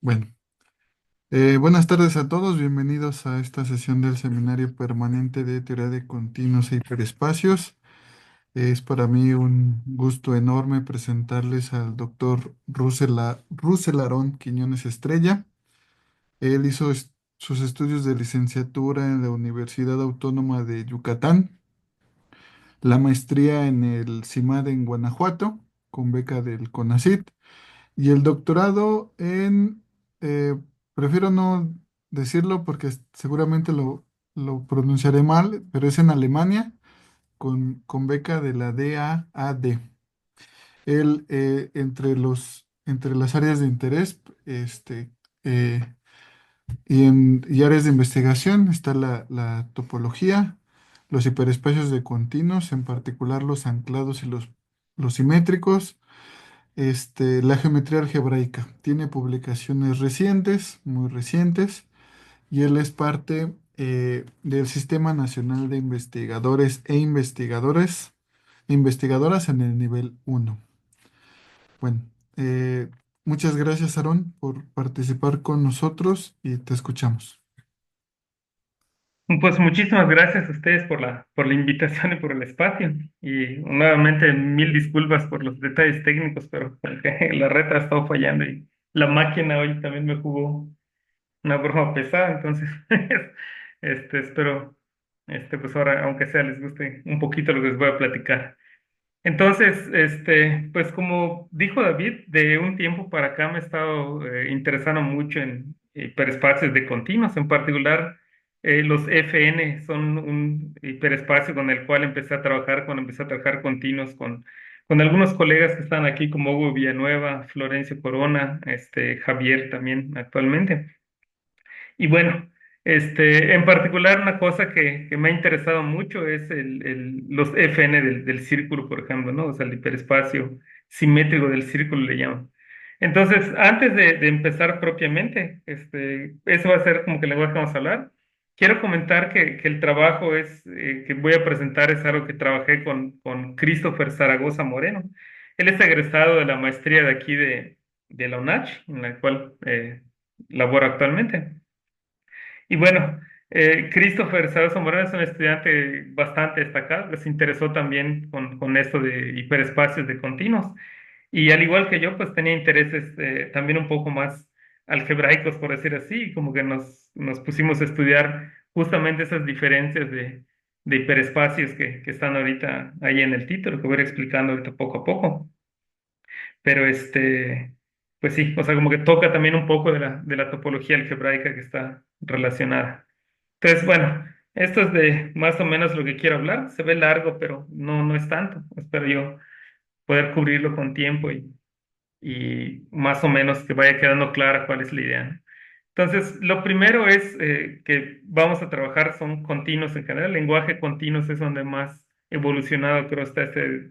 Bueno, buenas tardes a todos, bienvenidos a esta sesión del Seminario Permanente de Teoría de Continuos e Hiperespacios. Es para mí un gusto enorme presentarles al doctor Russell Aarón Quiñones Estrella. Él hizo sus estudios de licenciatura en la Universidad Autónoma de Yucatán, la maestría en el CIMAD en Guanajuato, con beca del CONACYT. Y el doctorado prefiero no decirlo porque seguramente lo pronunciaré mal, pero es en Alemania con beca de la DAAD. Él, entre las áreas de interés eh, y áreas de investigación está la topología, los hiperespacios de continuos, en particular los anclados y los simétricos, la geometría algebraica. Tiene publicaciones recientes, muy recientes, y él es parte del Sistema Nacional de Investigadores e Investigadoras en el nivel uno. Bueno, eh, muchas gracias, Aarón, por participar con nosotros y te escuchamos. Pues muchísimas gracias a ustedes por la invitación y por el espacio. Y nuevamente mil disculpas por los detalles técnicos, pero como que la reta ha estado fallando y la máquina hoy también me jugó una broma pesada. Entonces, espero, pues ahora, aunque sea, les guste un poquito lo que les voy a platicar. Entonces, pues como dijo David, de un tiempo para acá me he estado interesando mucho en hiperespacios de continuos, en particular los FN son un hiperespacio con el cual empecé a trabajar cuando empecé a trabajar continuos con algunos colegas que están aquí como Hugo Villanueva, Florencio Corona, Javier también actualmente. Y bueno, en particular una cosa que me ha interesado mucho es los FN del círculo, por ejemplo, ¿no? O sea, el hiperespacio simétrico del círculo le llaman. Entonces, antes de empezar propiamente, eso va a ser como que el lenguaje que vamos a hablar. Quiero comentar que el trabajo que voy a presentar es algo que trabajé con Christopher Zaragoza Moreno. Él es egresado de la maestría de aquí de la UNACH, en la cual laboro actualmente. Y bueno, Christopher Sadoz Moreno es un estudiante bastante destacado, que se interesó también con esto de hiperespacios de continuos. Y al igual que yo, pues tenía intereses también un poco más algebraicos, por decir así, y como que nos pusimos a estudiar justamente esas diferencias de hiperespacios que están ahorita ahí en el título, que voy a ir explicando ahorita poco a poco. Pero pues sí, o sea, como que toca también un poco de la topología algebraica que está relacionada. Entonces, bueno, esto es de más o menos lo que quiero hablar. Se ve largo, pero no es tanto. Espero yo poder cubrirlo con tiempo y más o menos que vaya quedando clara cuál es la idea, ¿no? Entonces, lo primero es que vamos a trabajar son continuos en general. El lenguaje continuos es donde más evolucionado creo está este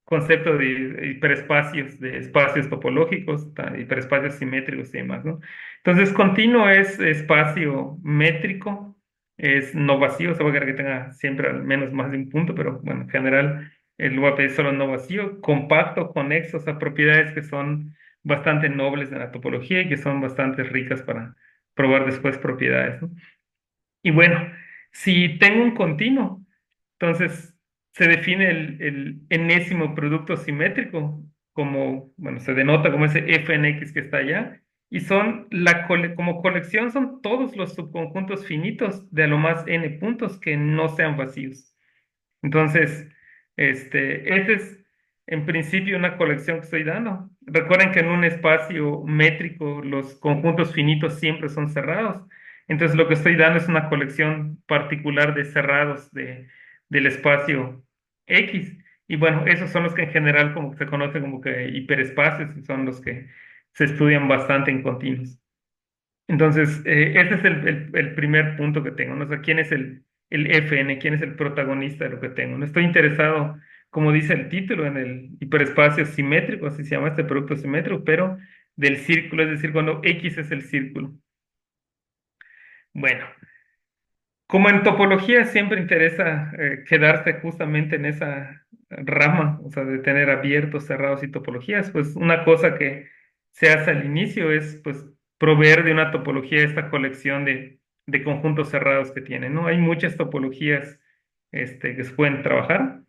concepto de hiperespacios, de espacios topológicos, hiperespacios simétricos y demás, ¿no? Entonces, continuo es espacio métrico, es no vacío, o sea, voy a querer que tenga siempre al menos más de un punto, pero bueno, en general, el voy a pedir solo no vacío, compacto, conexo, o sea, propiedades que son bastante nobles de la topología y que son bastante ricas para probar después propiedades, ¿no? Y bueno, si tengo un continuo, entonces se define el enésimo producto simétrico como, bueno, se denota como ese Fnx que está allá, y son como colección son todos los subconjuntos finitos de a lo más n puntos que no sean vacíos. Entonces, esta es en principio una colección que estoy dando. Recuerden que en un espacio métrico los conjuntos finitos siempre son cerrados. Entonces, lo que estoy dando es una colección particular de cerrados del espacio X. Y bueno, esos son los que en general como que se conocen como que hiperespacios y son los que se estudian bastante en continuos. Entonces, ese es el primer punto que tengo, ¿no? O sea, ¿quién es el FN? ¿Quién es el protagonista de lo que tengo? No estoy interesado, como dice el título, en el hiperespacio simétrico, así se llama este producto simétrico, pero del círculo, es decir, cuando X es el círculo. Bueno, como en topología siempre interesa quedarse justamente en esa rama, o sea, de tener abiertos, cerrados y topologías, pues una cosa que se hace al inicio es, pues, proveer de una topología esta colección de conjuntos cerrados que tiene, ¿no? Hay muchas topologías que se pueden trabajar,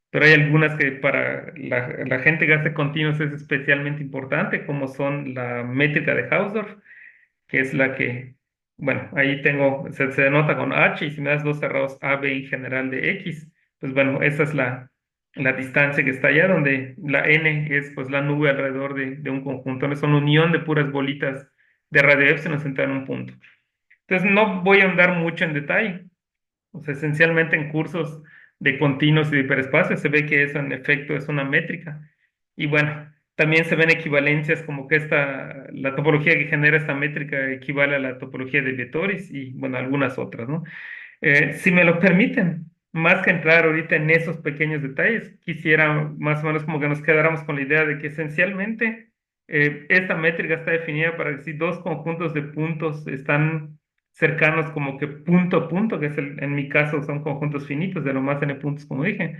pero hay algunas que para la gente que hace continuos es especialmente importante, como son la métrica de Hausdorff, que es la que, bueno, ahí tengo, se denota con H y si me das dos cerrados A, B en general de X, pues bueno, esa es la distancia que está allá, donde la N es pues la nube alrededor de un conjunto, no es una unión de puras bolitas de radio epsilon centrada en un punto. Entonces no voy a andar mucho en detalle, o sea, esencialmente en cursos de continuos y de hiperespacio se ve que eso en efecto es una métrica. Y bueno, también se ven equivalencias como que la topología que genera esta métrica equivale a la topología de Vietoris y bueno, algunas otras, ¿no? Si me lo permiten, más que entrar ahorita en esos pequeños detalles, quisiera más o menos como que nos quedáramos con la idea de que esencialmente esta métrica está definida para que si dos conjuntos de puntos están cercanos como que punto a punto, que es en mi caso son conjuntos finitos de lo más n puntos, como dije,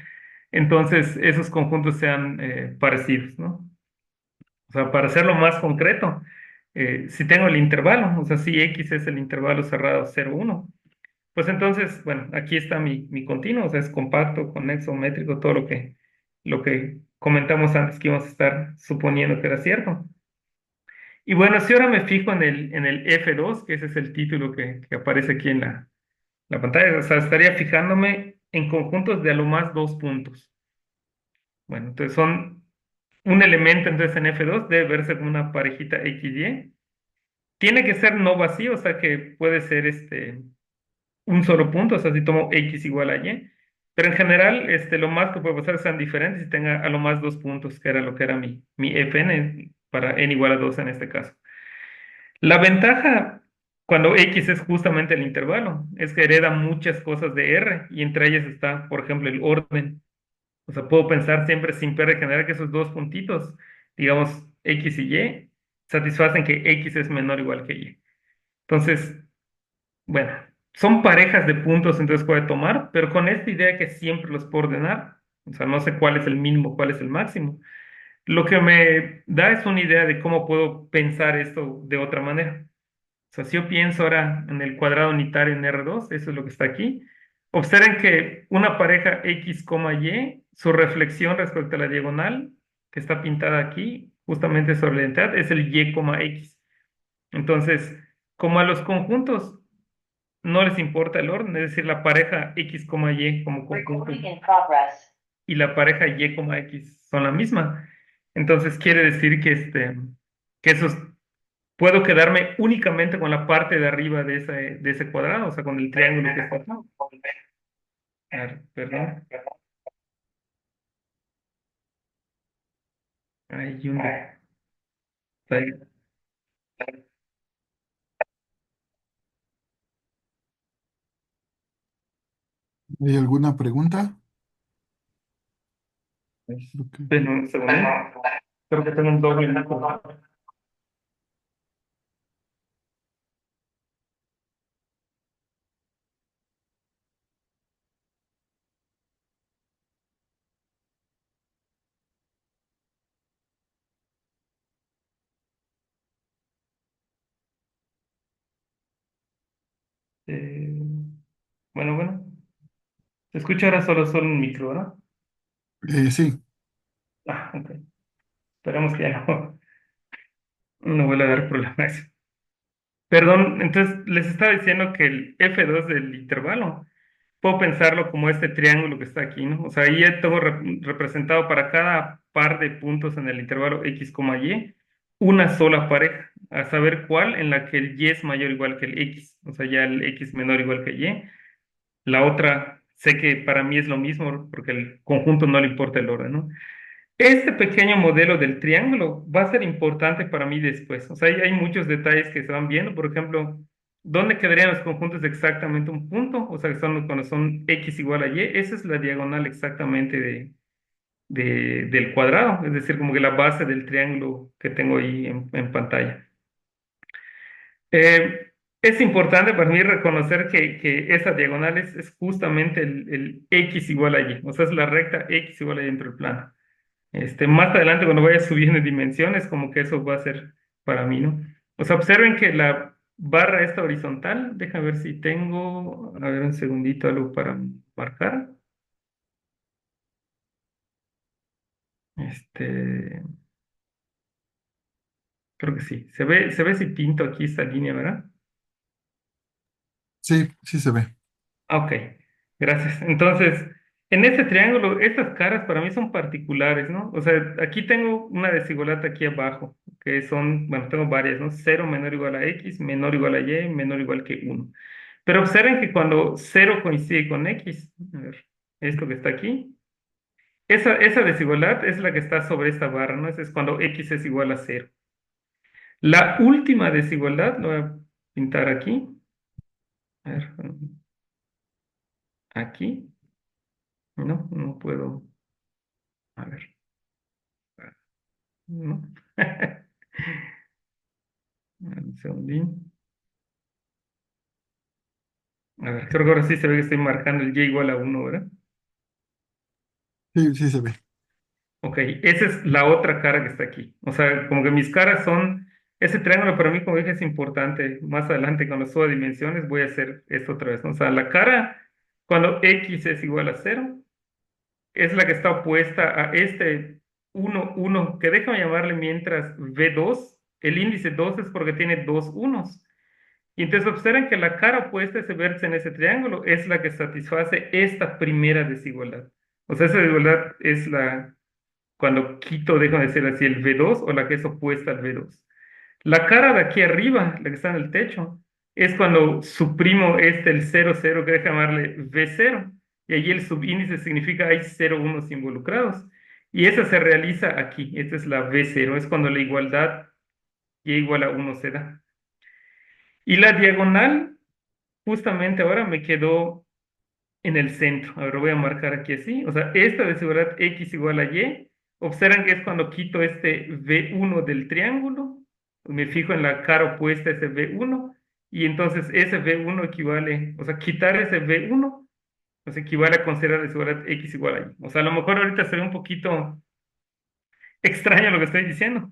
entonces esos conjuntos sean parecidos, ¿no? O sea, para hacerlo más concreto, si tengo el intervalo, o sea, si X es el intervalo cerrado 0, 1, pues entonces, bueno, aquí está mi continuo, o sea, es compacto, conexo, métrico, todo lo que comentamos antes que íbamos a estar suponiendo que era cierto. Y bueno, si ahora me fijo en el F2, que ese es el título que aparece aquí en la pantalla, o sea, estaría fijándome en conjuntos de a lo más dos puntos. Bueno, entonces son un elemento, entonces en F2 debe verse como una parejita XY. Tiene que ser no vacío, o sea que puede ser un solo punto, o sea, si tomo X igual a Y, pero en general, lo más que puede pasar sean diferentes y tenga a lo más dos puntos, que era lo que era mi Fn para n igual a 2 en este caso. La ventaja cuando X es justamente el intervalo es que hereda muchas cosas de R y entre ellas está, por ejemplo, el orden. O sea, puedo pensar siempre sin generar que esos dos puntitos, digamos X y Y, satisfacen que X es menor o igual que Y. Entonces, bueno, son parejas de puntos, entonces puede tomar, pero con esta idea que siempre los puedo ordenar, o sea, no sé cuál es el mínimo, cuál es el máximo. Lo que me da es una idea de cómo puedo pensar esto de otra manera. O sea, si yo pienso ahora en el cuadrado unitario en R2, eso es lo que está aquí. Observen que una pareja X, Y, su reflexión respecto a la diagonal, que está pintada aquí, justamente sobre la identidad, es el Y, X. Entonces, como a los conjuntos no les importa el orden, es decir, la pareja X, Y como conjunto y la pareja Y, X son la misma. Entonces quiere decir que esos, puedo quedarme únicamente con la parte de arriba de ese cuadrado, o sea, con el triángulo que está aquí. A ver, perdón. Hay un detalle. ¿Hay alguna pregunta? Creo que- Esperen un segundo. Creo que tengo un doble input. Eh, bueno, bueno. Se escucha ahora solo un micro, ¿verdad? sí, Ah, ok. Esperemos que ya no vuelva a dar problemas. Perdón, entonces les estaba diciendo que el F2 del intervalo, puedo pensarlo como este triángulo que está aquí, ¿no? O sea, ahí ya tengo representado para cada par de puntos en el intervalo X, Y, una sola pareja, a saber cuál en la que el Y es mayor o igual que el X, o sea, ya el X menor o igual que Y. La otra, sé que para mí es lo mismo, porque el conjunto no le importa el orden, ¿no? Este pequeño modelo del triángulo va a ser importante para mí después. O sea, hay muchos detalles que se van viendo. Por ejemplo, ¿dónde quedarían los conjuntos de exactamente un punto? O sea, que son cuando son X igual a Y. Esa es la diagonal exactamente del cuadrado. Es decir, como que la base del triángulo que tengo ahí en pantalla. Eh, es importante para mí reconocer que esa diagonal es justamente el X igual a Y. O sea, es la recta X igual a Y dentro del plano. Más adelante, cuando vaya subiendo en dimensiones, como que eso va a ser para mí, ¿no? O sea, observen que la barra está horizontal. Déjame ver si tengo, a ver un segundito, algo para marcar. Este, creo que sí. Se ve si pinto aquí esta línea, ¿verdad? Sí, sí se ve. Ah, ok, gracias. Entonces, en este triángulo, estas caras para mí son particulares, ¿no? O sea, aquí tengo una desigualdad aquí abajo, que son, bueno, tengo varias, ¿no? Cero menor o igual a X, menor o igual a Y, menor o igual que uno. Pero observen que cuando cero coincide con X, a ver, esto que está aquí, esa desigualdad es la que está sobre esta barra, ¿no? Ese es cuando X es igual a cero. La última desigualdad, lo voy a pintar aquí, a ver, aquí, no, no puedo, a ver. ¿No? Un segundín. A ver, creo que ahora sí se ve que estoy marcando el y igual a uno, ¿verdad? Sí, sí se ve. Ok, esa es la otra cara que está aquí. O sea, como que mis caras son... Ese triángulo para mí, como dije, es importante. Más adelante, cuando suba dimensiones, voy a hacer esto otra vez, ¿no? O sea, la cara, cuando x es igual a cero, es la que está opuesta a este uno uno que déjame llamarle mientras v2. El índice 2 es porque tiene dos unos. Y entonces observen que la cara opuesta a ese vértice en ese triángulo es la que satisface esta primera desigualdad. O sea, esa desigualdad es la, cuando quito, dejo de ser así, el V2 o la que es opuesta al V2. La cara de aquí arriba, la que está en el techo, es cuando suprimo el cero cero que deja llamarle V0. Y allí el subíndice significa hay cero unos involucrados. Y esa se realiza aquí. Esta es la V0, es cuando la igualdad y igual a uno se da. Y la diagonal justamente ahora me quedó en el centro. Ahora voy a marcar aquí así. O sea, esta desigualdad x igual a y. Observen que es cuando quito este V1 del triángulo. Me fijo en la cara opuesta a ese V1. Y entonces ese V1 equivale, o sea, quitar ese V1, pues equivale a considerar desigualdad x igual a y. O sea, a lo mejor ahorita se ve un poquito extraño lo que estoy diciendo.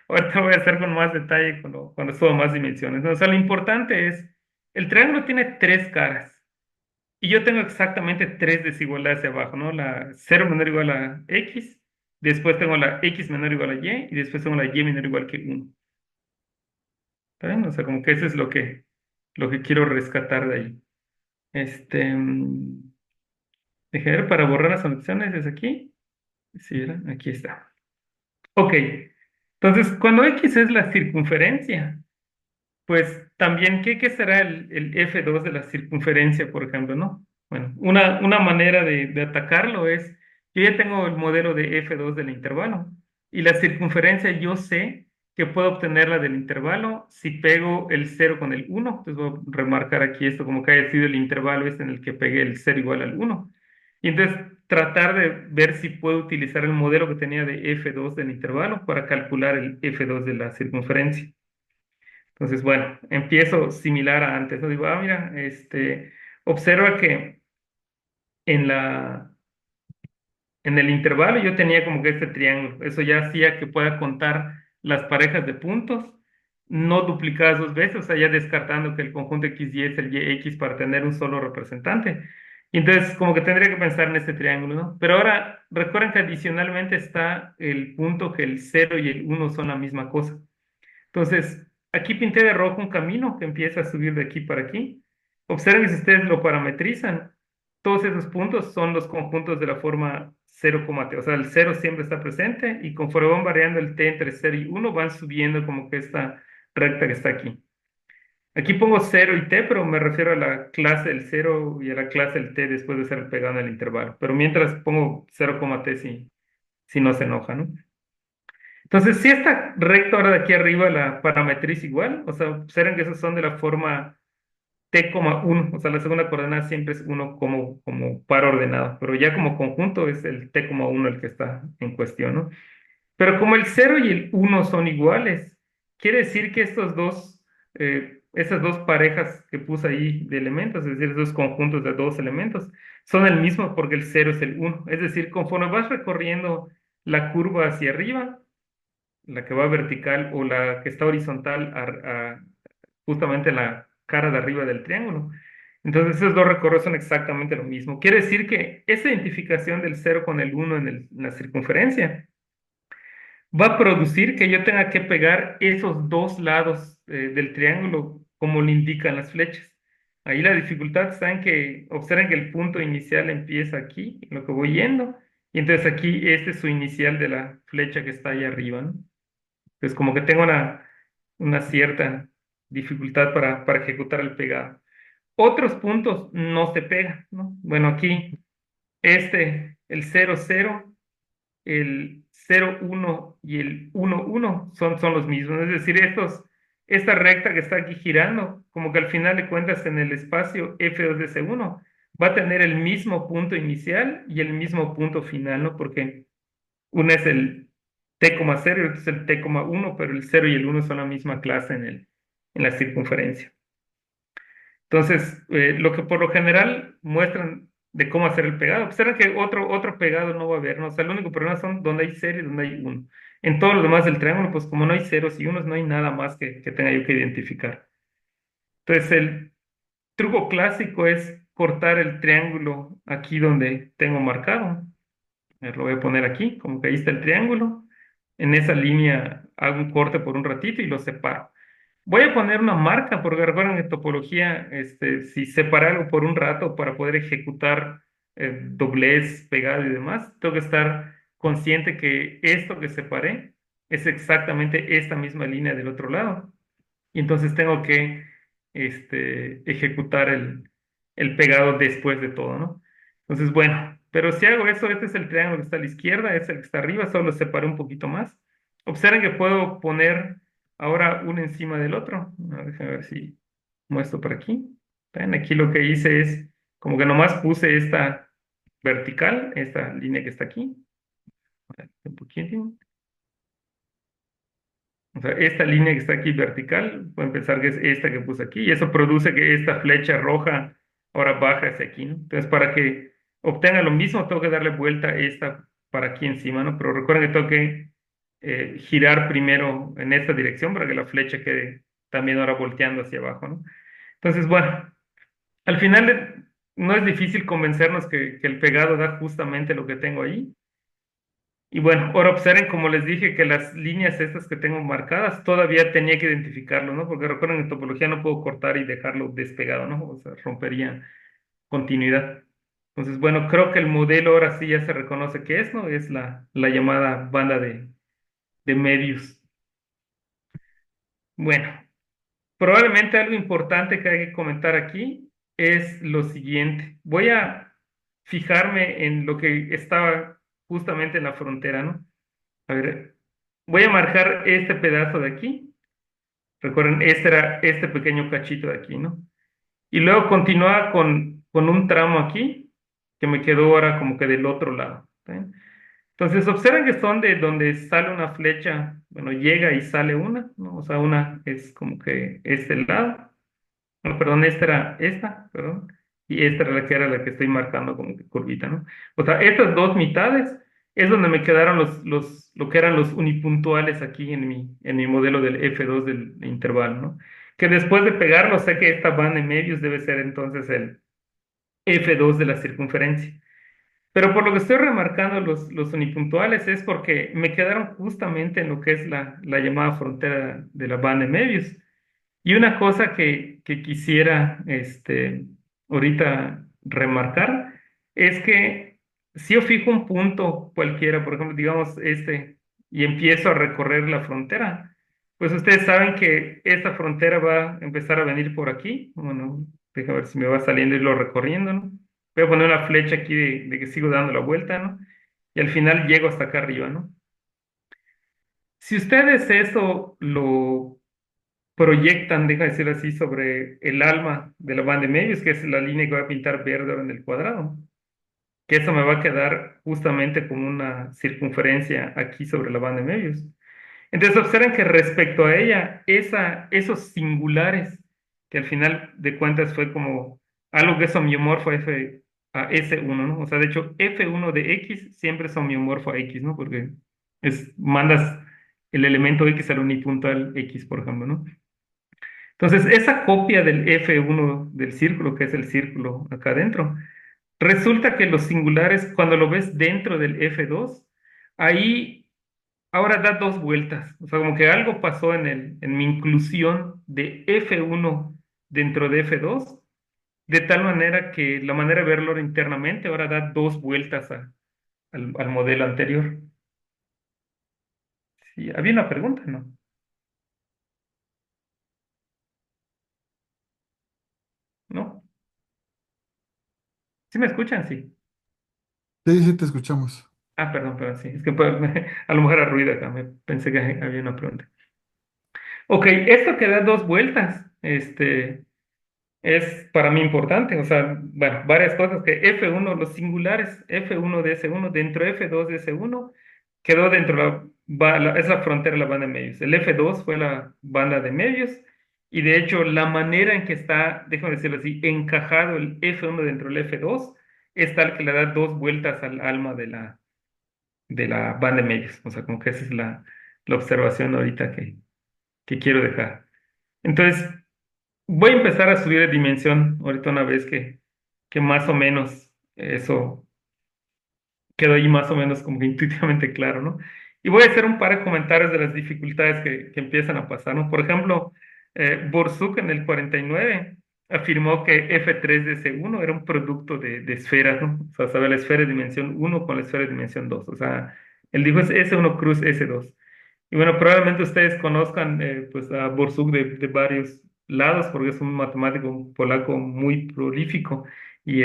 Ahorita voy a hacer con más detalle cuando suba más dimensiones, ¿no? O sea, lo importante es, el triángulo tiene tres caras. Y yo tengo exactamente tres desigualdades hacia abajo, ¿no? La cero menor o igual a x, después tengo la x menor o igual a y, y después tengo la y menor o igual que uno. ¿Está bien? O sea, como que eso es lo que quiero rescatar de ahí. Déjame ver para borrar las anotaciones, ¿es aquí? Sí, ¿verdad? Aquí está. Ok, entonces cuando x es la circunferencia, pues también, ¿qué será el F2 de la circunferencia, por ejemplo, ¿no? Bueno, una manera de atacarlo es, yo ya tengo el modelo de F2 del intervalo y la circunferencia yo sé que puedo obtenerla del intervalo si pego el cero con el uno. Entonces voy a remarcar aquí esto como que haya sido el intervalo este en el que pegué el cero igual al uno. Y entonces tratar de ver si puedo utilizar el modelo que tenía de F2 del intervalo para calcular el F2 de la circunferencia. Entonces, bueno, empiezo similar a antes, ¿no? Digo, ah, mira, observa que en en el intervalo yo tenía como que este triángulo. Eso ya hacía que pueda contar las parejas de puntos, no duplicadas dos veces, o sea, ya descartando que el conjunto XY es el YX para tener un solo representante. Y entonces, como que tendría que pensar en este triángulo, ¿no? Pero ahora, recuerden que adicionalmente está el punto que el cero y el uno son la misma cosa. Entonces, aquí pinté de rojo un camino que empieza a subir de aquí para aquí. Observen que si ustedes lo parametrizan, todos esos puntos son los conjuntos de la forma 0, t. O sea, el cero siempre está presente y conforme van variando el t entre cero y uno van subiendo como que esta recta que está aquí. Aquí pongo cero y t, pero me refiero a la clase del cero y a la clase del t después de ser pegado en el intervalo. Pero mientras pongo 0, t si no se enoja, ¿no? Entonces, si esta recta ahora de aquí arriba la parametriz igual, o sea, observen que esos son de la forma t,1, o sea, la segunda coordenada siempre es uno como par ordenado, pero ya como conjunto es el t,1 el que está en cuestión, ¿no? Pero como el cero y el uno son iguales, quiere decir que esas dos parejas que puse ahí de elementos, es decir, esos conjuntos de dos elementos, son el mismo porque el cero es el uno. Es decir, conforme vas recorriendo la curva hacia arriba, la que va vertical o la que está horizontal justamente la cara de arriba del triángulo. Entonces esos dos recorridos son exactamente lo mismo. Quiere decir que esa identificación del cero con el uno en la circunferencia va a producir que yo tenga que pegar esos dos lados del triángulo como lo indican las flechas. Ahí la dificultad está en que observen que el punto inicial empieza aquí, en lo que voy yendo, y entonces aquí este es su inicial de la flecha que está ahí arriba, ¿no? Entonces como que tengo una cierta dificultad para ejecutar el pegado. Otros puntos no se pegan, ¿no? Bueno, aquí el 0 0 el 0 1 y el 1 1 son los mismos. Es decir, esta recta que está aquí girando, como que al final de cuentas en el espacio F2 de C1 va a tener el mismo punto inicial y el mismo punto final, ¿no? Porque una es el t,0 y otro es el t,1, pero el 0 y el 1 son la misma clase en la circunferencia. Entonces, lo que por lo general muestran de cómo hacer el pegado. Observen que otro pegado no va a haber, ¿no? O sea, el único problema son donde hay cero y donde hay uno. En todos los demás del triángulo, pues como no hay ceros y unos, no hay nada más que tenga yo que identificar. Entonces, el truco clásico es cortar el triángulo aquí donde tengo marcado. Lo voy a poner aquí, como que ahí está el triángulo. En esa línea hago un corte por un ratito y lo separo. Voy a poner una marca, porque recuerden en topología, si separé algo por un rato para poder ejecutar doblez, pegado y demás, tengo que estar consciente que esto que separé es exactamente esta misma línea del otro lado. Y entonces tengo que ejecutar el pegado después de todo, ¿no? Entonces, bueno, pero si hago eso, este es el triángulo que está a la izquierda, es el que está arriba, solo lo separé un poquito más. Observen que puedo poner ahora uno encima del otro. Déjenme ver si muestro por aquí. ¿Ven? Aquí lo que hice es como que nomás puse esta vertical, esta línea que está aquí. Un poquitín. O sea, esta línea que está aquí vertical, pueden pensar que es esta que puse aquí, y eso produce que esta flecha roja ahora baja hacia aquí, ¿no? Entonces, para que obtenga lo mismo, tengo que darle vuelta a esta para aquí encima, ¿no? Pero recuerden que tengo que girar primero en esta dirección para que la flecha quede también ahora volteando hacia abajo, ¿no? Entonces, bueno, al final no es difícil convencernos que el pegado da justamente lo que tengo ahí. Y bueno, ahora observen, como les dije, que las líneas estas que tengo marcadas todavía tenía que identificarlo, ¿no? Porque recuerden, en topología no puedo cortar y dejarlo despegado, ¿no? O sea, rompería continuidad. Entonces, bueno, creo que el modelo ahora sí ya se reconoce que es, ¿no? Es la llamada banda de medios. Bueno, probablemente algo importante que hay que comentar aquí es lo siguiente. Voy a fijarme en lo que estaba justamente en la frontera, ¿no? A ver, voy a marcar este pedazo de aquí. Recuerden, este era este pequeño cachito de aquí, ¿no? Y luego continúa con un tramo aquí que me quedó ahora como que del otro lado. ¿Sí? Entonces, observen que son de donde sale una flecha, bueno, llega y sale una, ¿no? O sea, una es como que este lado. No, perdón, perdón. Y esta era la que estoy marcando como que curvita, ¿no? O sea, estas dos mitades es donde me quedaron lo que eran los unipuntuales aquí en mi modelo del F2 del intervalo, ¿no? Que después de pegarlo, sé que esta banda de medios debe ser entonces el F2 de la circunferencia. Pero por lo que estoy remarcando los unipuntuales es porque me quedaron justamente en lo que es la llamada frontera de la banda de medios. Y una cosa que quisiera ahorita remarcar es que si yo fijo un punto cualquiera, por ejemplo, digamos y empiezo a recorrer la frontera, pues ustedes saben que esta frontera va a empezar a venir por aquí. Bueno, déjame ver si me va saliendo y lo recorriendo, ¿no? Voy a poner una flecha aquí de que sigo dando la vuelta, ¿no? Y al final llego hasta acá arriba, ¿no? Si ustedes eso lo proyectan, deja de decir así, sobre el alma de la banda de medios, que es la línea que voy a pintar verde ahora en el cuadrado, que eso me va a quedar justamente como una circunferencia aquí sobre la banda de medios. Entonces observen que respecto a ella, esos singulares, que al final de cuentas fue como algo que es homeomorfo a S1, ¿no? O sea, de hecho, F1 de X siempre es homeomorfo a X, ¿no? Porque mandas el elemento X al unipuntual X, por ejemplo, ¿no? Entonces, esa copia del F1 del círculo, que es el círculo acá adentro, resulta que los singulares, cuando lo ves dentro del F2, ahí ahora da dos vueltas. O sea, como que algo pasó en mi inclusión de F1 dentro de F2, de tal manera que la manera de verlo internamente ahora da dos vueltas al modelo anterior. Sí, había una pregunta, ¿no? ¿No? ¿Sí me escuchan? Sí. Sí, sí, te escuchamos. Ah, perdón, perdón, sí. Es que pues, a lo mejor era ruido acá, me pensé que había una pregunta. Ok, esto que da dos vueltas, es para mí importante. O sea, bueno, varias cosas que F1, los singulares, F1 de S1, dentro de F2 de S1, quedó dentro de es la frontera de la banda de medios. El F2 fue la banda de medios, y de hecho la manera en que está, déjame decirlo así, encajado el F1 dentro del F2 es tal que le da dos vueltas al alma de la banda de medios. O sea, como que esa es la observación ahorita que quiero dejar. Entonces, voy a empezar a subir de dimensión ahorita una vez que más o menos eso quedó ahí más o menos como que intuitivamente claro, ¿no? Y voy a hacer un par de comentarios de las dificultades que empiezan a pasar, ¿no? Por ejemplo, Borsuk en el 49 afirmó que F3 de S1 era un producto de esferas, ¿no? O sea, sabe la esfera de dimensión uno con la esfera de dimensión 2. O sea, él dijo es S1 cruz S2. Y bueno, probablemente ustedes conozcan pues a Borsuk de varios lados, porque es un matemático polaco muy prolífico. Y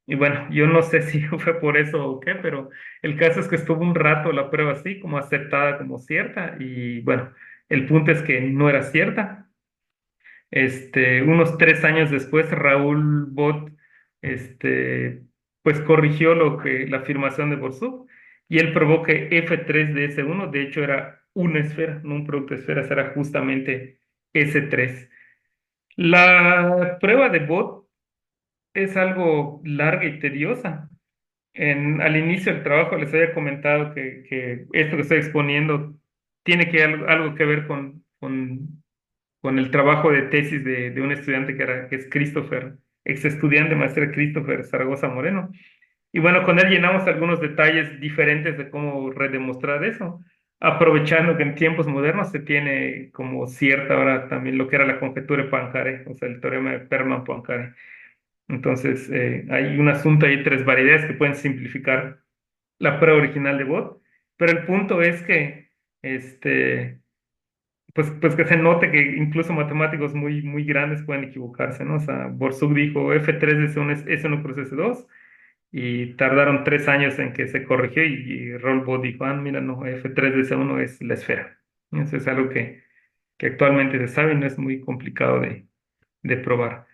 y bueno, yo no sé si fue por eso o qué, pero el caso es que estuvo un rato la prueba así, como aceptada como cierta, y bueno, el punto es que no era cierta. Unos 3 años después, Raúl Bot, este, pues corrigió la afirmación de Borsuk, y él probó que F3 de S1 de hecho era una esfera, no un producto de esferas, era justamente S3. La prueba de Bot es algo larga y tediosa. Al inicio del trabajo les había comentado que esto que estoy exponiendo tiene algo que ver con el trabajo de tesis de un estudiante que es Christopher, ex estudiante maestro Christopher Zaragoza Moreno. Y bueno, con él llenamos algunos detalles diferentes de cómo redemostrar eso, aprovechando que en tiempos modernos se tiene como cierta ahora también lo que era la conjetura de Poincaré, o sea, el teorema de Perman-Poincaré. Entonces, hay un asunto ahí, tres variedades que pueden simplificar la prueba original de Bot, pero el punto es que, pues que se note que incluso matemáticos muy, muy grandes pueden equivocarse, ¿no? O sea, Borsuk dijo F3 es S1 cruz S2, y tardaron 3 años en que se corrigió, y Roll Bot dijo, ah, mira, no, F3 de S1 es la esfera. Eso es algo que actualmente se sabe y no es muy complicado de probar.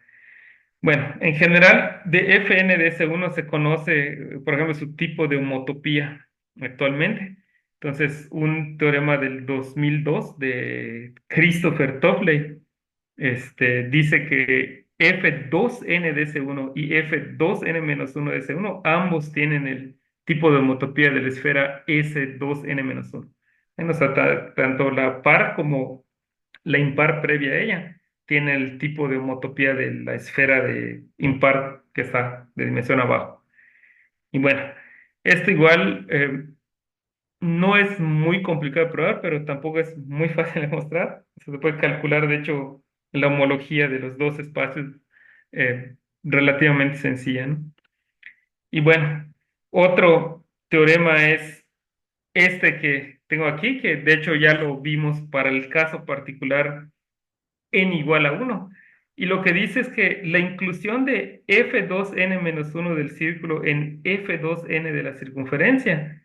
Bueno, en general, de FNDS1 se conoce, por ejemplo, su tipo de homotopía actualmente. Entonces, un teorema del 2002 de Christopher Toffley dice que F2N de S1 y F2N-1 de S1 ambos tienen el tipo de homotopía de la esfera S2N-1. O sea, tanto la par como la impar previa a ella tiene el tipo de homotopía de la esfera de impar que está de dimensión abajo. Y bueno, esto igual no es muy complicado de probar, pero tampoco es muy fácil de mostrar. Se puede calcular, de hecho, la homología de los dos espacios relativamente sencilla, ¿no? Y bueno, otro teorema es este que tengo aquí, que de hecho ya lo vimos para el caso particular n igual a uno. Y lo que dice es que la inclusión de F2N-1 del círculo en F2N de la circunferencia,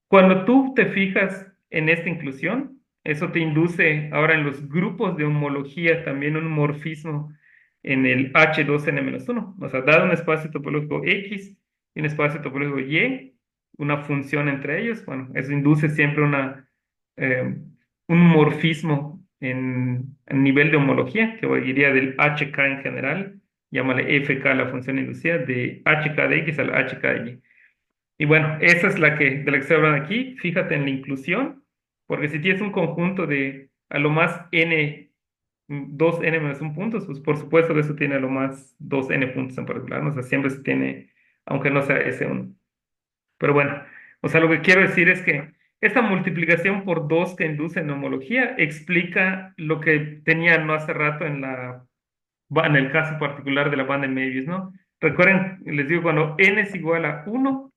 cuando tú te fijas en esta inclusión, eso te induce ahora en los grupos de homología también un morfismo en el H2N-1. O sea, dado un espacio topológico X y un espacio topológico Y, una función entre ellos, bueno, eso induce siempre eh, un morfismo en nivel de homología, que iría del HK en general, llámale FK la función inducida, de HK de X al HK de Y. Y bueno, esa es de la que estoy hablando aquí. Fíjate en la inclusión. Porque si tienes un conjunto de a lo más n, 2n menos un puntos, pues por supuesto que eso tiene a lo más 2n puntos en particular, ¿no? O sea, siempre se tiene, aunque no sea ese uno. Pero bueno, o sea, lo que quiero decir es que esta multiplicación por 2 que induce en homología explica lo que tenía no hace rato en el caso particular de la banda de medios, ¿no? Recuerden, les digo, cuando n es igual a uno,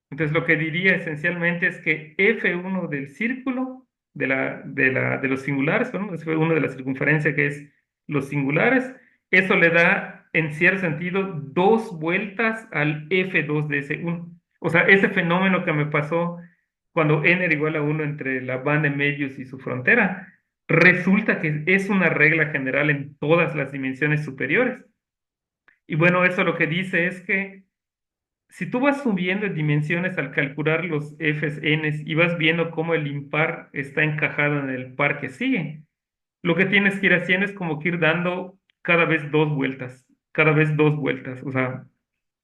entonces lo que diría esencialmente es que F1 del círculo, de los singulares, ¿no? F1 de la circunferencia que es los singulares, eso le da en cierto sentido dos vueltas al F2 de ese uno. O sea, ese fenómeno que me pasó cuando n era igual a uno entre la banda de medios y su frontera, resulta que es una regla general en todas las dimensiones superiores. Y bueno, eso lo que dice es que si tú vas subiendo en dimensiones al calcular los Fs, Ns y vas viendo cómo el impar está encajado en el par que sigue, lo que tienes que ir haciendo es como que ir dando cada vez dos vueltas, cada vez dos vueltas. O sea,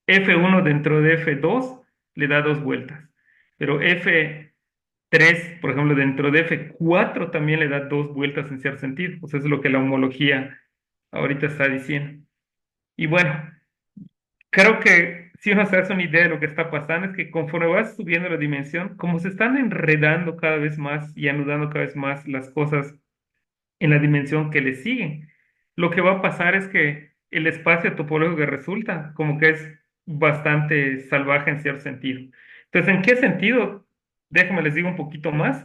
F1 dentro de F2 le da dos vueltas, pero F3, por ejemplo, dentro de F4 también le da dos vueltas en cierto sentido. O sea, eso es lo que la homología ahorita está diciendo. Y bueno. Creo que si uno se hace una idea de lo que está pasando, es que conforme vas subiendo la dimensión, como se están enredando cada vez más y anudando cada vez más las cosas en la dimensión que le sigue, lo que va a pasar es que el espacio topológico que resulta como que es bastante salvaje en cierto sentido. Entonces, ¿en qué sentido? Déjenme les digo un poquito más.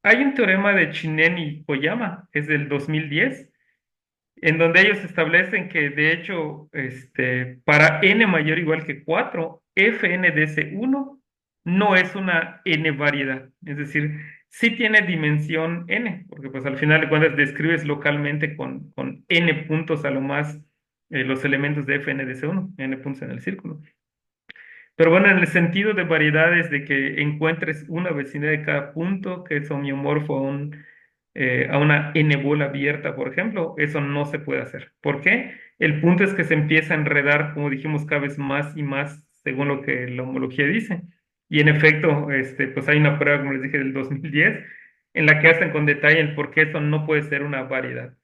Hay un teorema de Chinen y Koyama, que es del 2010 en donde ellos establecen que de hecho para n mayor o igual que 4 fn de ese uno no es una n variedad, es decir, sí tiene dimensión n, porque pues al final de cuentas describes localmente con n puntos a lo más los elementos de fn de ese uno n puntos en el círculo. Pero bueno, en el sentido de variedades, de que encuentres una vecindad de cada punto que es homeomorfo a una n bola abierta, por ejemplo, eso no se puede hacer. ¿Por qué? El punto es que se empieza a enredar, como dijimos, cada vez más y más, según lo que la homología dice. Y en efecto, pues hay una prueba, como les dije, del 2010, en la que hacen con detalle el por qué eso no puede ser una variedad.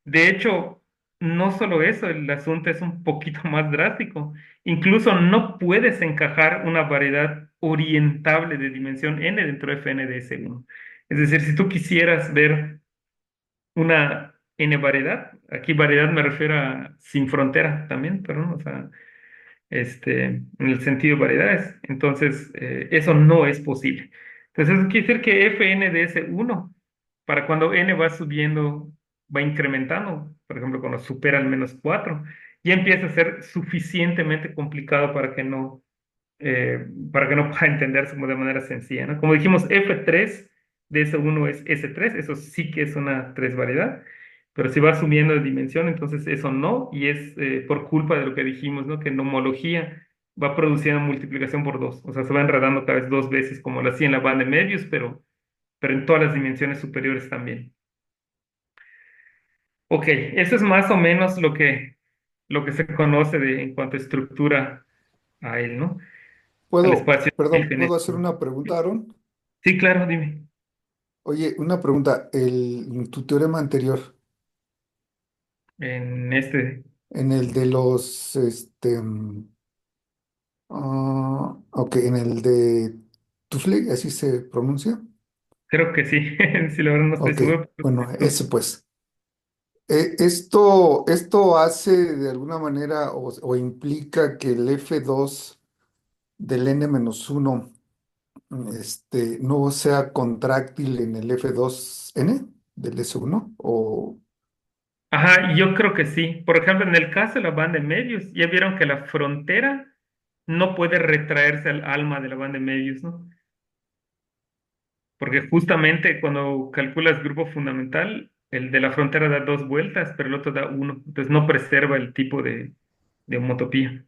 De hecho, no solo eso, el asunto es un poquito más drástico. Incluso no puedes encajar una variedad orientable de dimensión n dentro de Fn de S1. Es decir, si tú quisieras ver una n variedad, aquí variedad me refiero a sin frontera también, perdón, o sea, en el sentido de variedades. Entonces, eso no es posible. Entonces, eso quiere decir que Fn de S1, para cuando n va subiendo, va incrementando, por ejemplo, cuando supera al menos 4, ya empieza a ser suficientemente complicado para que no pueda entenderse como de manera sencilla, ¿no? Como dijimos, F3 de S1 es S3, eso sí que es una tres variedad, pero si va subiendo de dimensión, entonces eso no, y es por culpa de lo que dijimos, ¿no? Que en homología va produciendo multiplicación por dos, o sea, se va enredando cada vez dos veces, como lo hacía en la banda de medios, pero en todas las dimensiones superiores también. Ok, eso es más o menos lo que se conoce en cuanto a estructura a él, ¿no? Al Puedo, espacio perdón, ¿puedo hacer genético. una pregunta, Aaron? Sí, claro, dime. Oye, una pregunta. Tu teorema anterior, En este, en el de los, ok, en el de Tufle, así se pronuncia. creo que sí. Sí, la verdad no estoy Ok, seguro, pero bueno, sí, ese pues. Esto hace de alguna manera o implica que el F2 del n-1 no sea contráctil en el F2N del S1 o... ajá, yo creo que sí. Por ejemplo, en el caso de la banda de medios, ya vieron que la frontera no puede retraerse al alma de la banda de medios, ¿no? Porque justamente cuando calculas grupo fundamental, el de la frontera da dos vueltas, pero el otro da uno. Entonces no preserva el tipo de homotopía.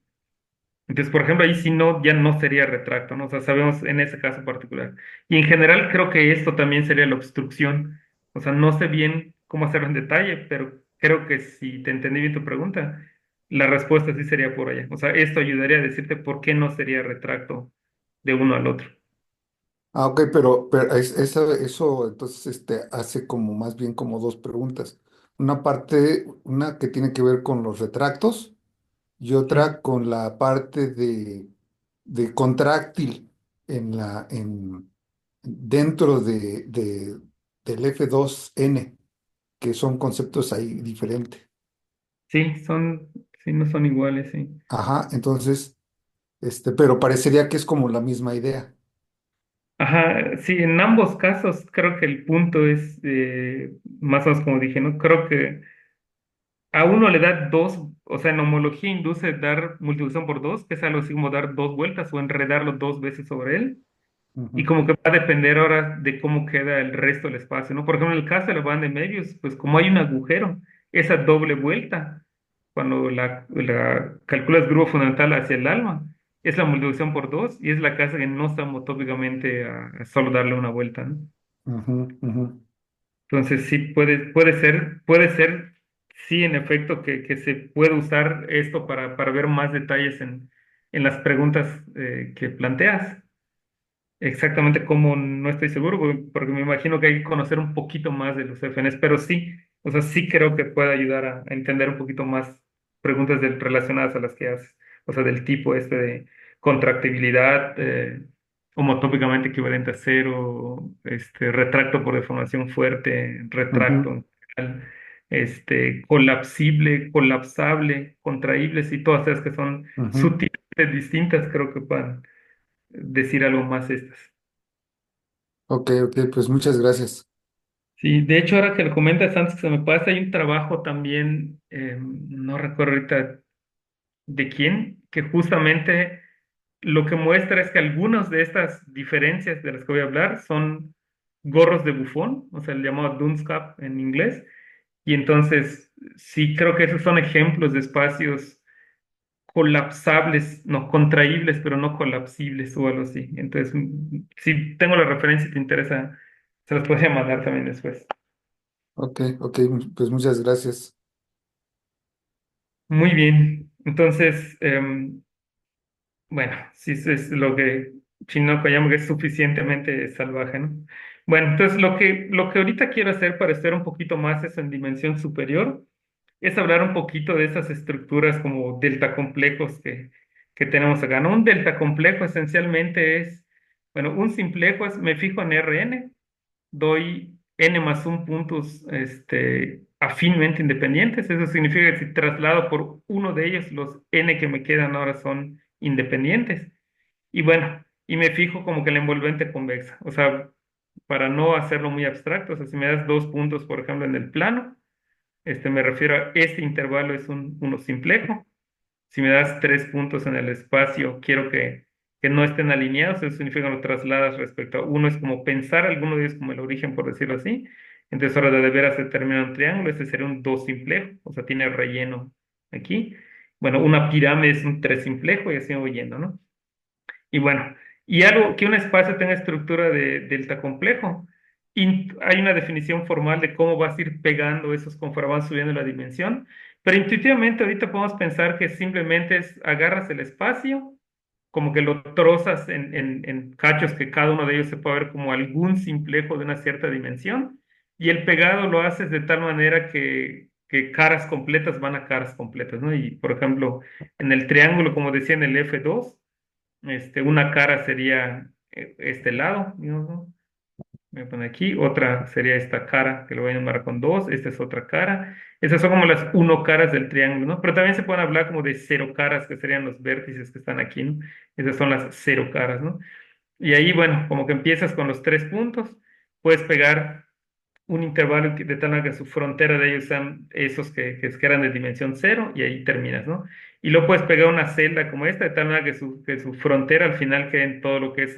Entonces, por ejemplo, ahí sí no, ya no sería retracto, ¿no? O sea, sabemos en ese caso particular. Y en general creo que esto también sería la obstrucción. O sea, no sé bien cómo hacerlo en detalle, pero creo que si te entendí bien tu pregunta, la respuesta sí sería por allá. O sea, esto ayudaría a decirte por qué no sería retracto de uno al otro. Ah, ok, pero eso entonces hace como más bien como dos preguntas. Una parte, una que tiene que ver con los retractos y Sí, otra con la parte de contráctil dentro del F2N, que son conceptos ahí diferentes. sí, sí, no son iguales, sí. Ajá, entonces, pero parecería que es como la misma idea. Ajá, sí, en ambos casos creo que el punto es más o menos como dije, ¿no? Creo que a uno le da dos, o sea, en homología induce dar multiplicación por dos, que es algo así como dar dos vueltas o enredarlo dos veces sobre él. Y Ujú, como que va a depender ahora de cómo queda el resto del espacio, ¿no? Por ejemplo, en el caso de la banda de medios, pues como hay un agujero, esa doble vuelta, cuando la calculas grupo fundamental hacia el alma, es la multiplicación por dos y es la casa que no estamos tópicamente a solo darle una vuelta, ¿no? ujú, ujú, Entonces sí puede ser, sí, en efecto, que se puede usar esto para ver más detalles en las preguntas que planteas. Exactamente cómo no estoy seguro, porque me imagino que hay que conocer un poquito más de los FNs, pero sí, o sea, sí creo que puede ayudar a entender un poquito más preguntas relacionadas a las que haces, o sea, del tipo este de contractibilidad, homotópicamente equivalente a cero, retracto por deformación fuerte, ujú, retracto, colapsible, colapsable, contraíbles y todas esas que son ujú. sutilmente distintas, creo que puedan decir algo más estas. Ok, ok, pues muchas gracias. Sí, de hecho, ahora que lo comentas antes que se me pasa, hay un trabajo también, no recuerdo ahorita de quién, que justamente lo que muestra es que algunas de estas diferencias de las que voy a hablar son gorros de bufón, o sea, el llamado dunce cap en inglés, y entonces sí creo que esos son ejemplos de espacios colapsables, no contraíbles, pero no colapsibles o algo así. Entonces, si tengo la referencia y te interesa, se los podría mandar también después. Ok, ok, pues muchas gracias. Muy bien. Entonces, bueno, sí es lo que Chinoco llama que es suficientemente salvaje, ¿no? Bueno, entonces lo que ahorita quiero hacer para estar un poquito más eso en dimensión superior es hablar un poquito de esas estructuras como delta complejos que tenemos acá, ¿no? Un delta complejo esencialmente es, bueno, un simplejo es, me fijo en Rn, doy n más un puntos afinmente independientes. Eso significa que si traslado por uno de ellos, los n que me quedan ahora son independientes. Y bueno, y me fijo como que la envolvente convexa. O sea, para no hacerlo muy abstracto, o sea, si me das dos puntos, por ejemplo, en el plano, me refiero a este intervalo es uno simplejo. Si me das tres puntos en el espacio, quiero que no estén alineados, eso significa que lo trasladas respecto a uno, es como pensar alguno de ellos como el origen, por decirlo así. Entonces, ahora de veras se termina un triángulo, ese sería un dos simplejo, o sea, tiene relleno aquí. Bueno, una pirámide es un tres simplejo y así me voy yendo, ¿no? Y bueno, y algo que un espacio tenga estructura de delta complejo. Y hay una definición formal de cómo vas a ir pegando esos conforme van subiendo la dimensión, pero intuitivamente ahorita podemos pensar que simplemente es agarras el espacio, como que lo trozas en cachos que cada uno de ellos se puede ver como algún simplejo de una cierta dimensión, y el pegado lo haces de tal manera que caras completas van a caras completas, ¿no? Y por ejemplo, en el triángulo, como decía en el F2 una cara sería este lado, digamos, ¿no? Voy a poner aquí, otra sería esta cara, que lo voy a llamar con dos, esta es otra cara. Esas son como las uno caras del triángulo, ¿no? Pero también se pueden hablar como de cero caras, que serían los vértices que están aquí, ¿no? Esas son las cero caras, ¿no? Y ahí, bueno, como que empiezas con los tres puntos, puedes pegar un intervalo de tal manera que su frontera de ellos sean esos que eran de dimensión cero y ahí terminas, ¿no? Y luego puedes pegar una celda como esta de tal manera que su frontera al final quede en todo lo que es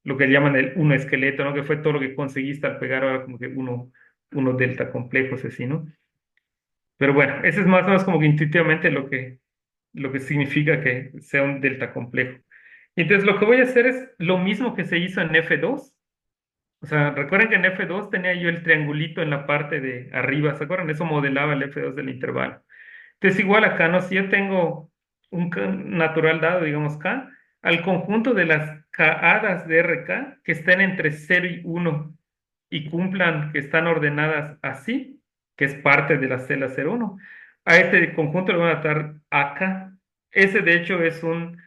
lo que llaman el uno esqueleto, ¿no? Que fue todo lo que conseguiste al pegar ahora como que uno delta complejos así, ¿no? Pero bueno, ese es más o menos como que intuitivamente lo que significa que sea un delta complejo. Y entonces lo que voy a hacer es lo mismo que se hizo en F2. O sea, recuerden que en F2 tenía yo el triangulito en la parte de arriba, ¿se acuerdan? Eso modelaba el F2 del intervalo. Entonces, igual acá, ¿no? Si yo tengo un natural dado, digamos K, al conjunto de las k'adas de RK que estén entre 0 y 1 y cumplan que están ordenadas así, que es parte de la celda 0, 1. A este conjunto le van a dar AK. Ese de hecho es un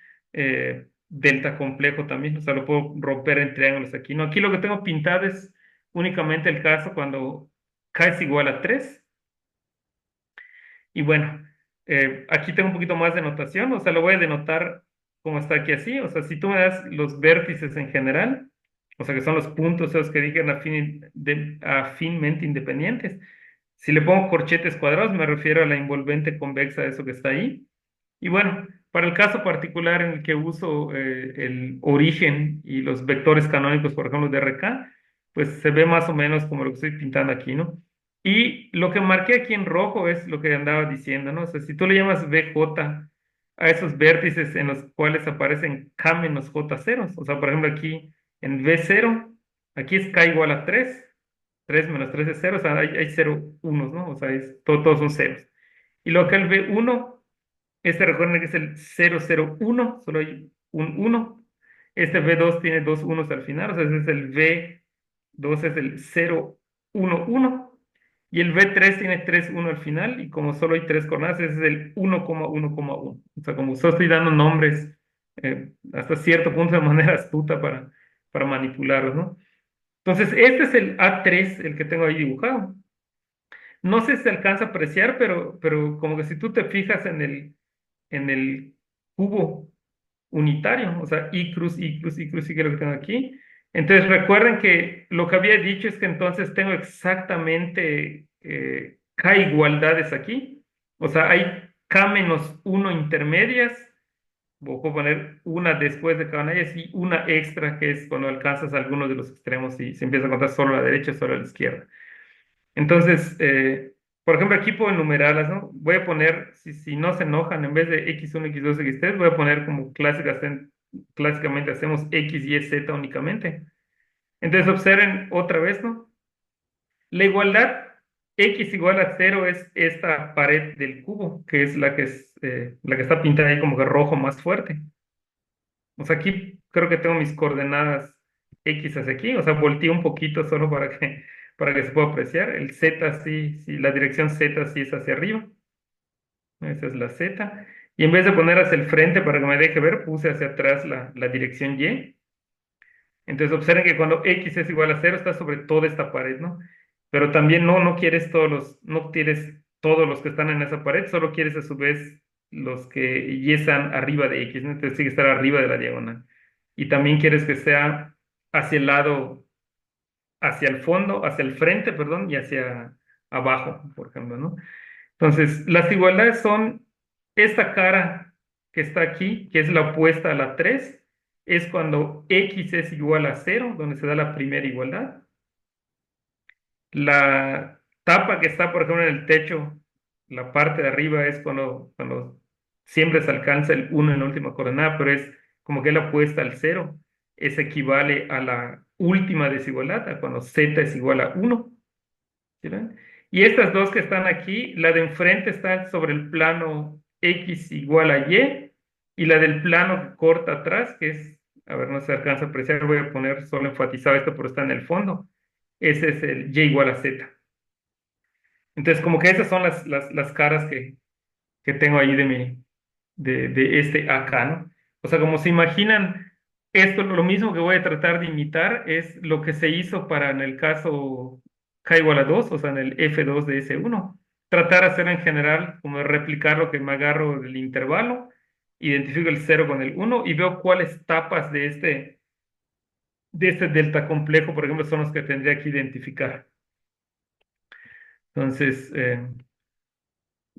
delta complejo también, o sea, lo puedo romper en triángulos aquí. No, aquí lo que tengo pintado es únicamente el caso cuando K es igual a 3. Y bueno, aquí tengo un poquito más de notación, o sea, lo voy a denotar como está aquí así. O sea, si tú me das los vértices en general, o sea, que son los puntos esos que dije afinmente independientes. Si le pongo corchetes cuadrados, me refiero a la envolvente convexa de eso que está ahí. Y bueno, para el caso particular en el que uso el origen y los vectores canónicos, por ejemplo, de RK, pues se ve más o menos como lo que estoy pintando aquí, ¿no? Y lo que marqué aquí en rojo es lo que andaba diciendo, ¿no? O sea, si tú le llamas VJ a esos vértices en los cuales aparecen K menos J ceros, o sea, por ejemplo, aquí en V0, aquí es K igual a 3, 3 menos 3 es 0, o sea, hay 0 unos, ¿no? O sea, todos son ceros. Y lo que el V1, este recuerden que es el 001, solo hay un 1. Este V2 tiene dos unos al final, o sea, ese es el V2, es el 011. Y el V3 tiene 3 1 al final, y como solo hay tres coordenadas, ese es el 1,1,1. O sea, como solo estoy dando nombres hasta cierto punto de manera astuta para manipularlos, ¿no? Entonces, este es el A3, el que tengo ahí dibujado. No sé si se alcanza a apreciar, pero como que si tú te fijas en el cubo unitario, o sea, I cruz, I cruz, I cruz, y que es lo que tengo aquí. Entonces recuerden que lo que había dicho es que entonces tengo exactamente K igualdades aquí. O sea, hay K menos 1 intermedias, o puedo poner una después de cada una de ellas y una extra, que es cuando alcanzas alguno de los extremos y se empieza a contar solo a la derecha, solo a la izquierda. Entonces, por ejemplo, aquí puedo enumerarlas, ¿no? Voy a poner, si no se enojan, en vez de X1, X2, X3, voy a poner como clásicamente hacemos X, Y, Z únicamente. Entonces, observen otra vez, ¿no? La igualdad X igual a 0 es esta pared del cubo, que es la que está pintada ahí como que rojo más fuerte. O sea, aquí creo que tengo mis coordenadas X hacia aquí, o sea, volteo un poquito solo para que se pueda apreciar. El Z sí, sí, la dirección Z sí es hacia arriba. Esa es la Z. Y en vez de poner hacia el frente para que me deje ver, puse hacia atrás la dirección Y. Entonces observen que cuando X es igual a 0 está sobre toda esta pared, ¿no? Pero también no quieres todos los que están en esa pared, solo quieres a su vez los que Y están arriba de X, ¿no? Entonces sigue estar arriba de la diagonal. Y también quieres que sea hacia el lado, hacia el fondo, hacia el frente, perdón, y hacia abajo, por ejemplo, ¿no? Entonces, las igualdades son esta cara que está aquí, que es la opuesta a la 3, es cuando X es igual a 0, donde se da la primera igualdad. La tapa que está, por ejemplo, en el techo, la parte de arriba es cuando siempre se alcanza el 1 en la última coordenada, pero es como que la opuesta al 0. Es equivale a la última desigualdad, a cuando Z es igual a 1. ¿Sí ven? Y estas dos que están aquí, la de enfrente está sobre el plano X igual a y la del plano que corta atrás, que es, a ver, no se alcanza a apreciar, voy a poner solo enfatizado esto, pero está en el fondo. Ese es el Y igual a Z. Entonces, como que esas son las caras que tengo ahí de este acá, ¿no? O sea, como se imaginan, esto lo mismo que voy a tratar de imitar es lo que se hizo para en el caso K igual a 2, o sea, en el F2 de S1. Tratar de hacer en general, como replicar lo que me agarro del intervalo, identifico el 0 con el 1 y veo cuáles tapas de este delta complejo, por ejemplo, son los que tendría que identificar. Entonces,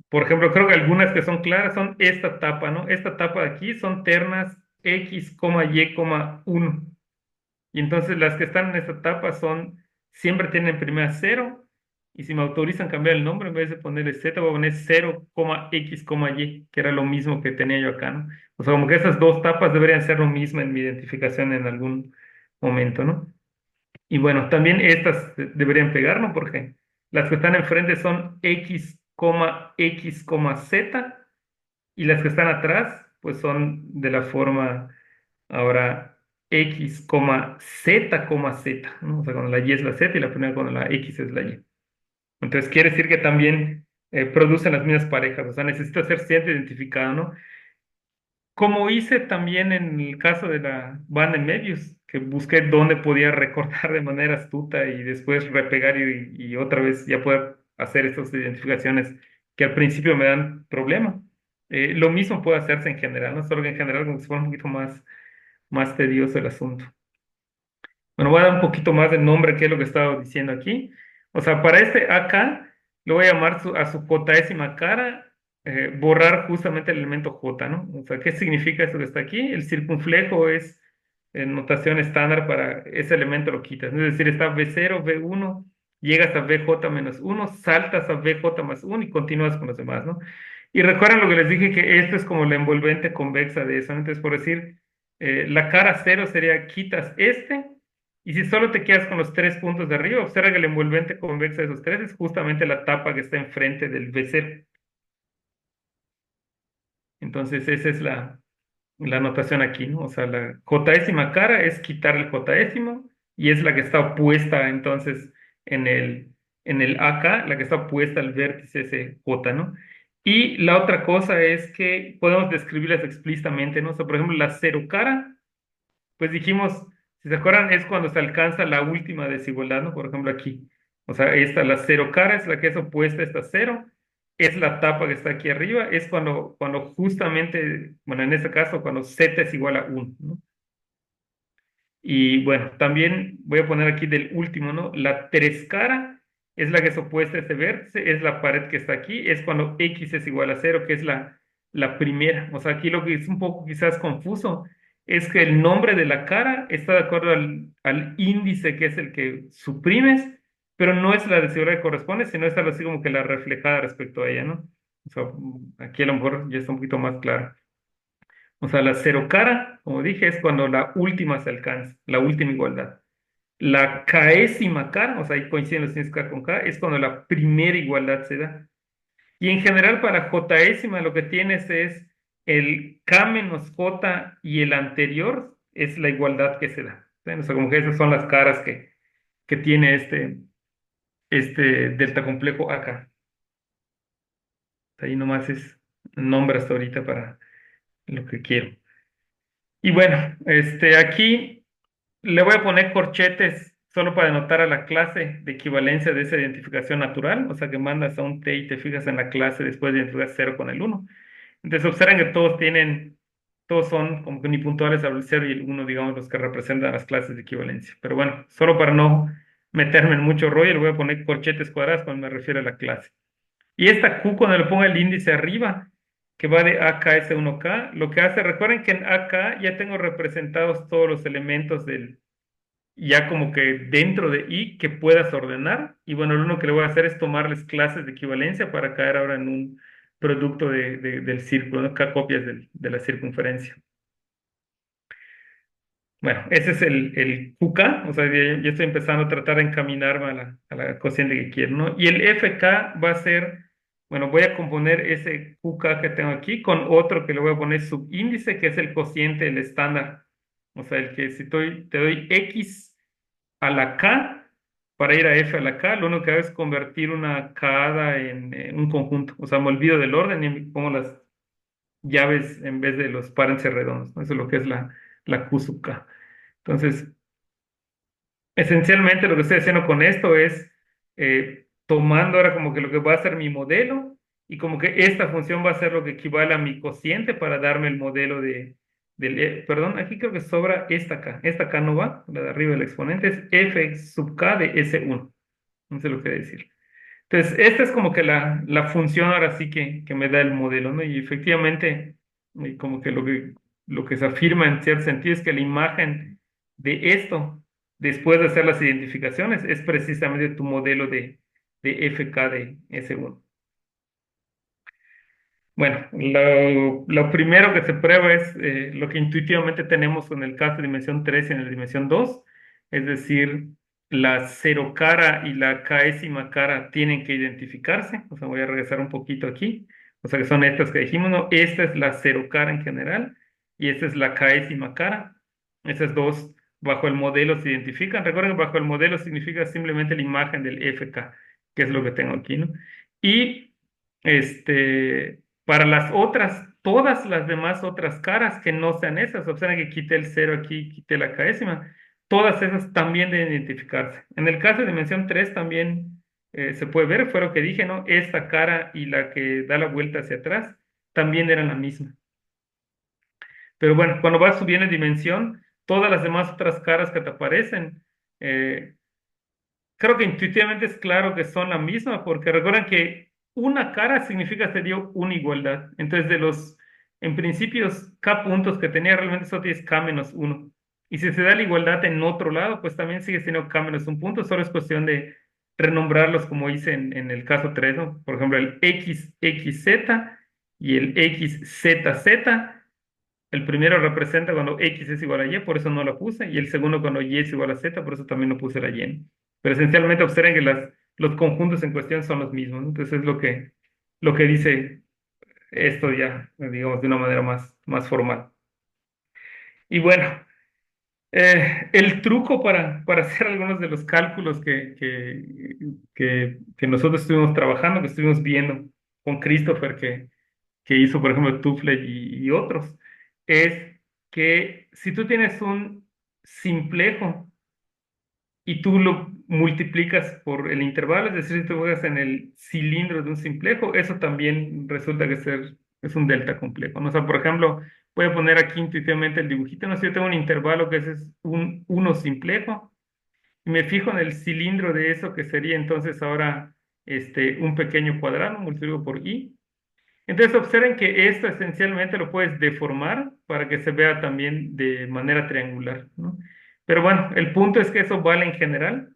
por ejemplo, creo que algunas que son claras son esta tapa, ¿no? Esta tapa de aquí son ternas X, Y, 1. Y entonces las que están en esta tapa siempre tienen primera 0. Y si me autorizan cambiar el nombre, en vez de ponerle Z, voy a poner 0, X, Y, que era lo mismo que tenía yo acá, ¿no? O sea, como que esas dos tapas deberían ser lo mismo en mi identificación en algún momento, ¿no? Y bueno, también estas deberían pegar, ¿no? Porque las que están enfrente son X, X, Z, y las que están atrás, pues son de la forma ahora X, Z, Z, ¿no? O sea, cuando la Y es la Z y la primera cuando la X es la Y. Entonces quiere decir que también producen las mismas parejas, o sea, necesita ser siempre identificado, ¿no? Como hice también en el caso de la banda en Medius, que busqué dónde podía recortar de manera astuta y después repegar y otra vez ya poder hacer estas identificaciones que al principio me dan problema. Lo mismo puede hacerse en general, ¿no? Solo que en general como si fuera un poquito más tedioso el asunto. Bueno, voy a dar un poquito más de nombre, que es lo que estaba diciendo aquí. O sea, para este AK, lo voy a llamar a su jésima cara, borrar justamente el elemento J, ¿no? O sea, ¿qué significa esto que está aquí? El circunflejo es notación estándar para ese elemento lo quitas, ¿no? Es decir, está V0, V1, llegas a VJ-1, saltas a VJ+1 y continúas con los demás, ¿no? Y recuerden lo que les dije, que esto es como la envolvente convexa de eso, ¿no? Entonces, por decir, la cara cero sería quitas este. Y si solo te quedas con los tres puntos de arriba, observa que el envolvente convexa de esos tres es justamente la tapa que está enfrente del V0. Entonces, esa es la anotación aquí, ¿no? O sea, la jésima cara es quitar el jésimo y es la que está opuesta entonces en el AK, la que está opuesta al vértice ese J, ¿no? Y la otra cosa es que podemos describirlas explícitamente, ¿no? O sea, por ejemplo, la cero cara pues dijimos, si se acuerdan, es cuando se alcanza la última desigualdad, ¿no? Por ejemplo, aquí. O sea, esta, la cero cara, es la que es opuesta a esta cero, es la tapa que está aquí arriba, es cuando justamente, bueno, en este caso, cuando z es igual a 1, ¿no? Y bueno, también voy a poner aquí del último, ¿no? La tres cara es la que es opuesta a este vértice, es la pared que está aquí, es cuando x es igual a cero, que es la primera. O sea, aquí lo que es un poco quizás confuso es que el nombre de la cara está de acuerdo al índice que es el que suprimes, pero no es la desigualdad que corresponde, sino es algo así como que la reflejada respecto a ella, ¿no? O sea, aquí a lo mejor ya está un poquito más claro. O sea, la cero cara, como dije, es cuando la última se alcanza, la última igualdad. La késima cara, o sea, ahí coinciden los signos K con K, es cuando la primera igualdad se da. Y en general para jésima lo que tienes es el K menos J y el anterior es la igualdad que se da. ¿Sí? O sea, como que esas son las caras que tiene este delta complejo acá. Ahí nomás es nombre hasta ahorita para lo que quiero. Y bueno, aquí le voy a poner corchetes solo para denotar a la clase de equivalencia de esa identificación natural, o sea que mandas a un T y te fijas en la clase después de identificar 0 con el 1. Entonces observen que todos son como que unipuntuales al 0 y el 1, digamos, los que representan las clases de equivalencia. Pero bueno, solo para no meterme en mucho rollo, le voy a poner corchetes cuadrados cuando me refiero a la clase. Y esta Q, cuando le ponga el índice arriba, que va de AK a S1K, lo que hace, recuerden que en AK ya tengo representados todos los elementos ya como que dentro de I que puedas ordenar. Y bueno, lo único que le voy a hacer es tomarles clases de equivalencia para caer ahora en un producto del círculo, ¿no? K copias de la circunferencia. Bueno, ese es el QK, o sea, ya estoy empezando a tratar de encaminarme a la cociente que quiero, ¿no? Y el FK va a ser, bueno, voy a componer ese QK que tengo aquí con otro que le voy a poner subíndice, que es el cociente, el estándar. O sea, el que si te doy X a la K, para ir a F a la K, lo único que hago es convertir una K en un conjunto. O sea, me olvido del orden y pongo las llaves en vez de los parenses redondos, ¿no? Eso es lo que es la Q sub K. Entonces, esencialmente lo que estoy haciendo con esto es tomando ahora como que lo que va a ser mi modelo y como que esta función va a ser lo que equivale a mi cociente para darme el modelo perdón, aquí creo que sobra esta K no va, la de arriba del exponente es f sub K de S1, no sé lo que decir. Entonces, esta es como que la función ahora sí que me da el modelo, ¿no? Y efectivamente, como que lo que se afirma en cierto sentido es que la imagen de esto, después de hacer las identificaciones, es precisamente tu modelo de FK de S1. Bueno, lo primero que se prueba es lo que intuitivamente tenemos en el caso de dimensión 3 y en la dimensión 2, es decir, la cero cara y la késima cara tienen que identificarse, o sea, voy a regresar un poquito aquí, o sea, que son estas que dijimos, ¿no? Esta es la cero cara en general y esta es la késima cara. Esas dos bajo el modelo se identifican. Recuerden que bajo el modelo significa simplemente la imagen del FK, que es lo que tengo aquí, ¿no? Y para las otras, todas las demás otras caras que no sean esas, observen que quité el cero aquí, quité la décima, todas esas también deben identificarse. En el caso de dimensión 3 también se puede ver, fue lo que dije, ¿no? Esta cara y la que da la vuelta hacia atrás también eran la misma. Pero bueno, cuando vas subiendo en dimensión, todas las demás otras caras que te aparecen, eh, creo que intuitivamente es claro que son la misma, porque recuerden que una cara significa que te dio una igualdad. Entonces, en principios, K puntos que tenía realmente solo tienes K menos uno. Y si se da la igualdad en otro lado, pues también sigue siendo K menos un punto, solo es cuestión de renombrarlos como hice en el caso 3, ¿no? Por ejemplo, el XXZ y el XZZ. El primero representa cuando X es igual a Y, por eso no lo puse, y el segundo cuando Y es igual a Z, por eso también no puse la Y. Pero esencialmente observen que los conjuntos en cuestión son los mismos, ¿no? Entonces es lo que dice esto ya, digamos, de una manera más formal. Y bueno, el truco para hacer algunos de los cálculos que nosotros estuvimos trabajando, que estuvimos viendo con Christopher, que hizo, por ejemplo, Tufle y otros, es que si tú tienes un simplejo y tú lo multiplicas por el intervalo, es decir, si tú juegas en el cilindro de un simplejo, eso también resulta que es un delta complejo, ¿no? O sea, por ejemplo, voy a poner aquí intuitivamente el dibujito, ¿no? Si yo tengo un intervalo que ese es un uno simplejo, y me fijo en el cilindro de eso, que sería entonces ahora un pequeño cuadrado, multiplico por i. Entonces observen que esto esencialmente lo puedes deformar para que se vea también de manera triangular, ¿no? Pero bueno, el punto es que eso vale en general.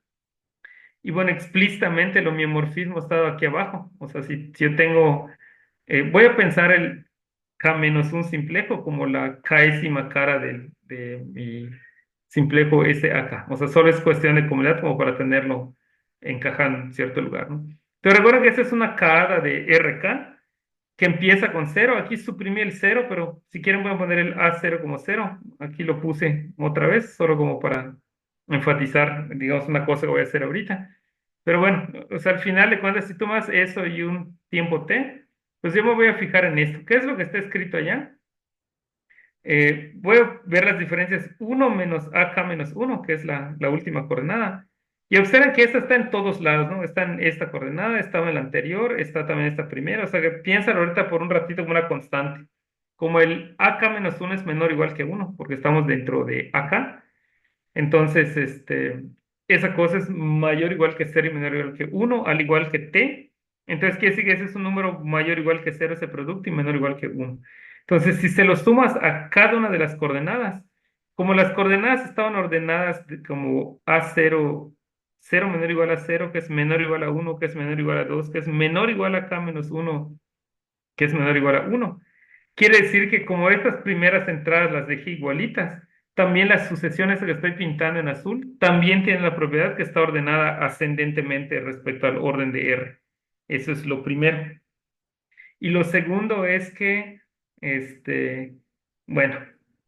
Y bueno, explícitamente el homeomorfismo está aquí abajo. O sea, si yo tengo, voy a pensar el K menos un simplejo como la késima cara de mi simplejo S acá. O sea, solo es cuestión de comunidad como para tenerlo encajado en cierto lugar, ¿no? Pero recuerda que esa es una cara de RK que empieza con cero. Aquí suprimí el cero, pero si quieren voy a poner el A0 como cero. Aquí lo puse otra vez, solo como para enfatizar, digamos, una cosa que voy a hacer ahorita. Pero bueno, o sea, al final de cuentas, si tomas eso y un tiempo t, pues yo me voy a fijar en esto. ¿Qué es lo que está escrito allá? Voy a ver las diferencias uno menos AK menos uno, que es la última coordenada. Y observen que esta está en todos lados, ¿no? Está en esta coordenada, estaba en la anterior, está también esta primera. O sea que piénsalo ahorita por un ratito como una constante. Como el AK menos uno es menor o igual que uno, porque estamos dentro de AK, entonces esa cosa es mayor o igual que cero y menor o igual que uno, al igual que t. Entonces quiere decir que ese es un número mayor o igual que cero, ese producto, y menor o igual que uno. Entonces, si se lo sumas a cada una de las coordenadas, como las coordenadas estaban ordenadas como A0, cero menor o igual a cero, que es menor o igual a uno, que es menor o igual a 2, que es menor o igual a k menos uno, que es menor o igual a uno. Quiere decir que como estas primeras entradas las dejé igualitas, también las sucesiones que estoy pintando en azul también tienen la propiedad que está ordenada ascendentemente respecto al orden de R. Eso es lo primero. Y lo segundo es que, este, bueno,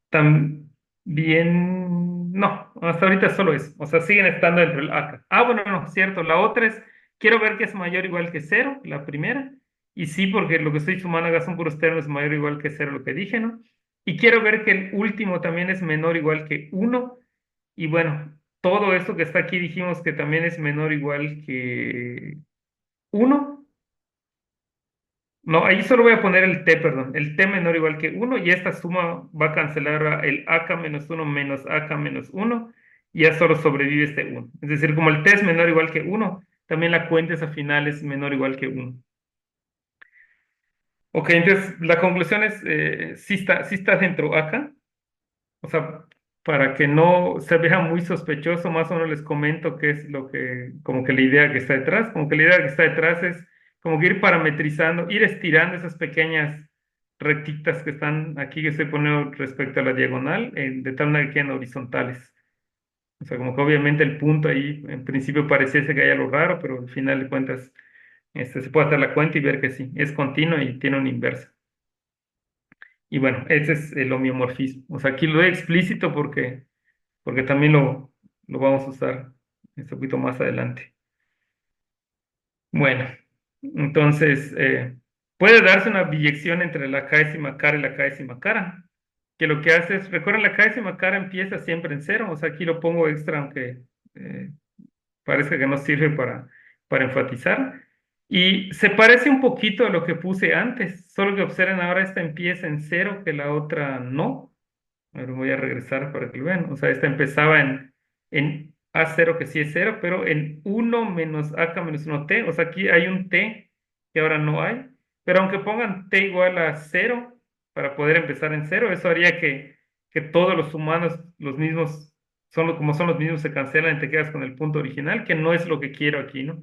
también, no, hasta ahorita solo eso. O sea, siguen estando dentro del acá. Ah, bueno, no, cierto. La otra es, quiero ver que es mayor o igual que cero, la primera. Y sí, porque lo que estoy sumando acá son puros términos mayor o igual que cero, lo que dije, ¿no? Y quiero ver que el último también es menor o igual que uno. Y bueno, todo esto que está aquí dijimos que también es menor o igual que uno. No, ahí solo voy a poner el t, perdón, el t menor o igual que uno, y esta suma va a cancelar el ak menos uno menos ak menos uno, y ya solo sobrevive este uno. Es decir, como el t es menor o igual que uno, también la cuenta esa final es menor o igual que uno. Ok, entonces la conclusión es, sí está dentro acá, o sea, para que no se vea muy sospechoso, más o menos les comento qué es lo que, como que la idea que está detrás, como que la idea que está detrás es como que ir parametrizando, ir estirando esas pequeñas rectitas que están aquí, que estoy poniendo respecto a la diagonal, de tal manera que queden horizontales. O sea, como que obviamente el punto ahí en principio pareciese que hay algo raro, pero al final de cuentas se puede hacer la cuenta y ver que sí, es continuo y tiene un inverso. Y bueno, ese es el homeomorfismo. O sea, aquí lo he explícito porque porque también lo vamos a usar un poquito más adelante. Bueno, entonces puede darse una biyección entre la décima cara y la décima cara, que lo que hace es, recuerden, la décima cara empieza siempre en cero, o sea, aquí lo pongo extra, aunque eh, parece que no sirve para enfatizar. Y se parece un poquito a lo que puse antes, solo que observen ahora esta empieza en cero, que la otra no. Ahora voy a regresar para que lo vean. O sea, esta empezaba en A0, que sí es cero, pero en uno menos AK menos uno t. O sea, aquí hay un t que ahora no hay. Pero aunque pongan t igual a cero para poder empezar en cero, eso haría que todos los humanos, los mismos, como son los mismos, se cancelan y te quedas con el punto original, que no es lo que quiero aquí, ¿no?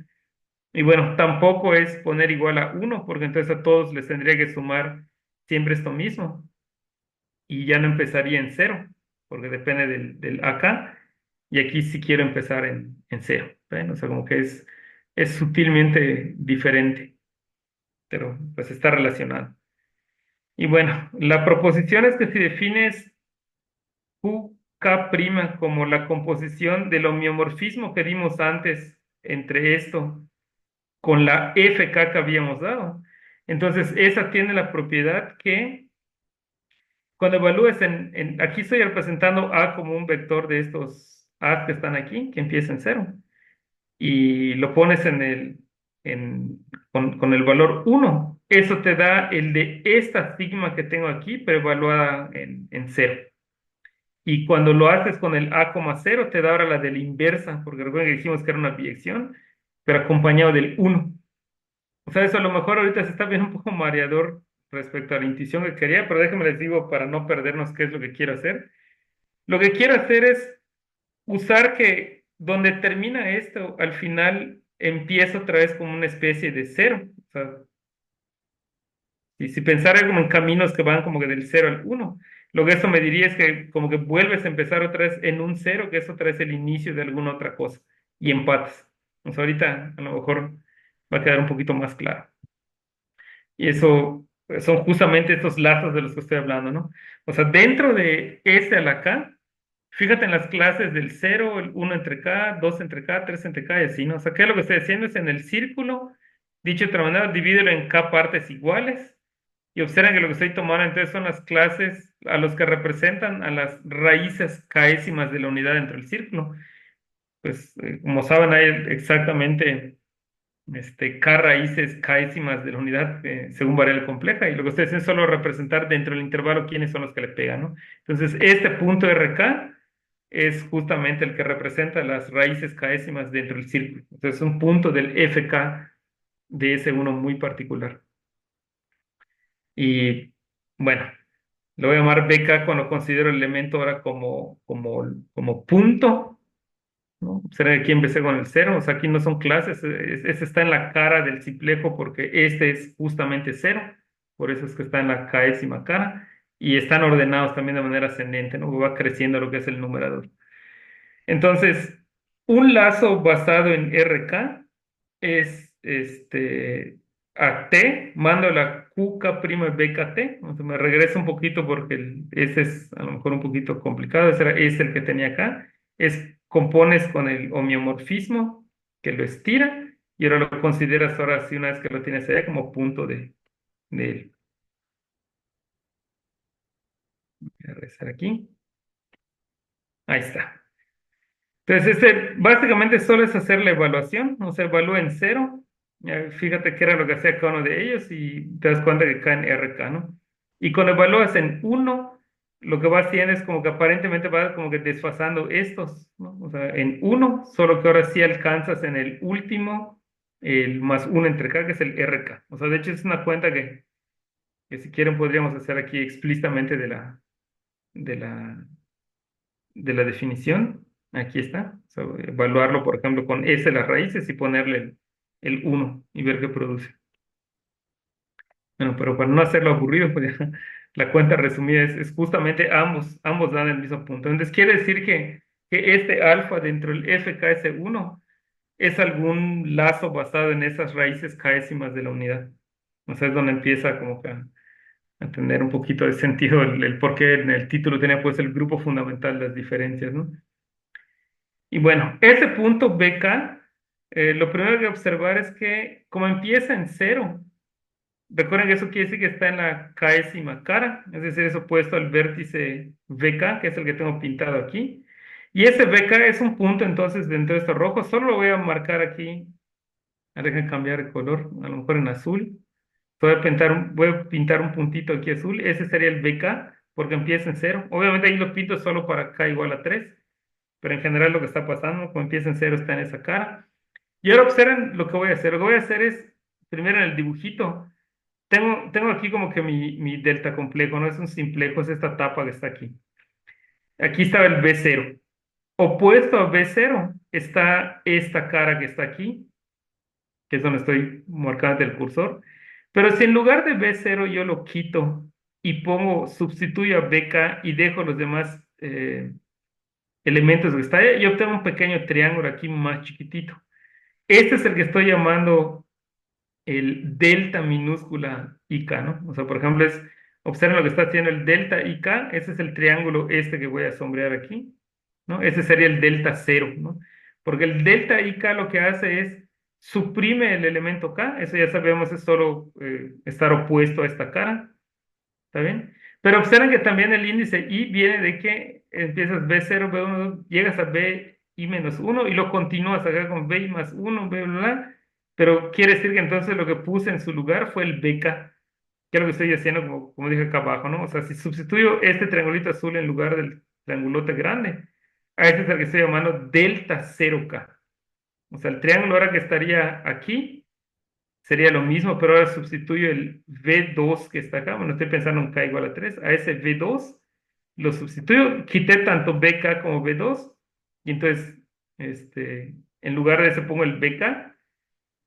Y bueno, tampoco es poner igual a uno, porque entonces a todos les tendría que sumar siempre esto mismo y ya no empezaría en cero, porque depende del acá, y aquí sí quiero empezar en cero. ¿Ven? O sea, como que es sutilmente diferente, pero pues está relacionado. Y bueno, la proposición es que si defines QK' como la composición del homeomorfismo que dimos antes entre esto con la FK que habíamos dado, entonces esa tiene la propiedad que cuando evalúes aquí estoy representando A como un vector de estos A que están aquí, que empieza en cero, y lo pones con el valor uno. Eso te da el de esta sigma que tengo aquí, pero evaluada en cero. Y cuando lo haces con el A, cero, te da ahora la de la inversa, porque recuerden que dijimos que era una biyección, pero acompañado del uno. O sea, eso a lo mejor ahorita se está viendo un poco mareador respecto a la intuición que quería, pero déjenme les digo para no perdernos qué es lo que quiero hacer. Lo que quiero hacer es usar que donde termina esto, al final empieza otra vez como una especie de cero. O sea, y si pensara como en caminos que van como que del cero al uno, lo que eso me diría es que como que vuelves a empezar otra vez en un cero, que es otra vez el inicio de alguna otra cosa, y empatas. O sea, ahorita a lo mejor va a quedar un poquito más claro. Y eso son justamente estos lazos de los que estoy hablando, ¿no? O sea, dentro de este a la K, fíjate en las clases del cero, el 1 entre K, 2 entre K, 3 entre K y así, ¿no? O sea, ¿qué es lo que estoy haciendo? Es en el círculo, dicho de otra manera, divídelo en K partes iguales y observen que lo que estoy tomando entonces son las clases a los que representan a las raíces k'ésimas de la unidad dentro del círculo. Pues, como saben, hay exactamente K raíces k'ésimas de la unidad según variable compleja, y lo que ustedes hacen es solo representar dentro del intervalo quiénes son los que le pegan, ¿no? Entonces, este punto RK es justamente el que representa las raíces k'ésimas dentro del círculo. Entonces, es un punto del FK de ese uno muy particular. Y bueno, lo voy a llamar BK cuando considero el elemento ahora como punto, ¿no? Será que aquí empecé con el cero, o sea, aquí no son clases, ese está en la cara del ciplejo porque este es justamente cero, por eso es que está en la k'ésima cara, y están ordenados también de manera ascendente, ¿no? Va creciendo lo que es el numerador. Entonces, un lazo basado en RK es a T, mando la QK' BKT, o sea, me regreso un poquito porque ese es a lo mejor un poquito complicado, ese era el que tenía acá, compones con el homeomorfismo que lo estira y ahora lo consideras ahora sí una vez que lo tienes allá como punto de él. Voy a regresar aquí, ahí está. Entonces, básicamente solo es hacer la evaluación, o sea, evalúa en cero. Fíjate qué era lo que hacía cada uno de ellos y te das cuenta que cae en RK, ¿no? Y cuando evalúas en uno, lo que va haciendo es como que aparentemente va como que desfasando estos, ¿no? O sea, en uno, solo que ahora sí alcanzas en el último, el más uno entre K, que es el RK. O sea, de hecho es una cuenta que si quieren podríamos hacer aquí explícitamente de la de la definición, aquí está. O sea, evaluarlo, por ejemplo, con S las raíces y ponerle el uno y ver qué produce. Bueno, pero para no hacerlo aburrido, pues ya, la cuenta resumida es justamente ambos dan el mismo punto. Entonces quiere decir que este alfa dentro del FKS1 es algún lazo basado en esas raíces k'ésimas de la unidad. O sea, es donde empieza como que a tener un poquito de sentido el por qué en el título tenía pues el grupo fundamental, las diferencias, ¿no? Y bueno, ese punto BK, lo primero que observar es que como empieza en cero, recuerden que eso quiere decir que está en la késima cara, es decir, es opuesto al vértice VK, que es el que tengo pintado aquí. Y ese VK es un punto entonces dentro de estos rojos, solo lo voy a marcar aquí, dejen cambiar el color, a lo mejor en azul. Voy a pintar un puntito aquí azul, ese sería el BK, porque empieza en cero. Obviamente ahí lo pinto solo para K igual a 3, pero en general lo que está pasando, como empieza en cero, está en esa cara. Y ahora observen lo que voy a hacer. Lo que voy a hacer es, primero en el dibujito, tengo aquí como que mi delta complejo, no es un simplejo, es esta tapa que está aquí. Aquí estaba el B0. Opuesto a B0 está esta cara que está aquí, que es donde estoy marcando el cursor. Pero si en lugar de B0 yo lo quito y sustituyo a BK y dejo los demás elementos que está ahí, yo obtengo un pequeño triángulo aquí más chiquitito. Este es el que estoy llamando el delta minúscula IK, ¿no? O sea, por ejemplo, observen lo que está haciendo el delta IK, ese es el triángulo este que voy a sombrear aquí, ¿no? Ese sería el delta cero, ¿no? Porque el delta IK lo que hace es suprime el elemento K, eso ya sabemos es solo estar opuesto a esta cara, ¿está bien? Pero observen que también el índice I viene de que empiezas B0, B1, llegas a B I menos uno y lo continúas acá con B I más uno, B, bla, bla. Pero quiere decir que entonces lo que puse en su lugar fue el BK, que es lo que estoy haciendo, como dije acá abajo, ¿no? O sea, si sustituyo este triangulito azul en lugar del triangulote grande, a este es el que estoy llamando delta 0K. O sea, el triángulo ahora que estaría aquí sería lo mismo, pero ahora sustituyo el V2 que está acá. Bueno, estoy pensando en K igual a 3. A ese V2 lo sustituyo, quité tanto BK como V2, y entonces, en lugar de eso pongo el BK.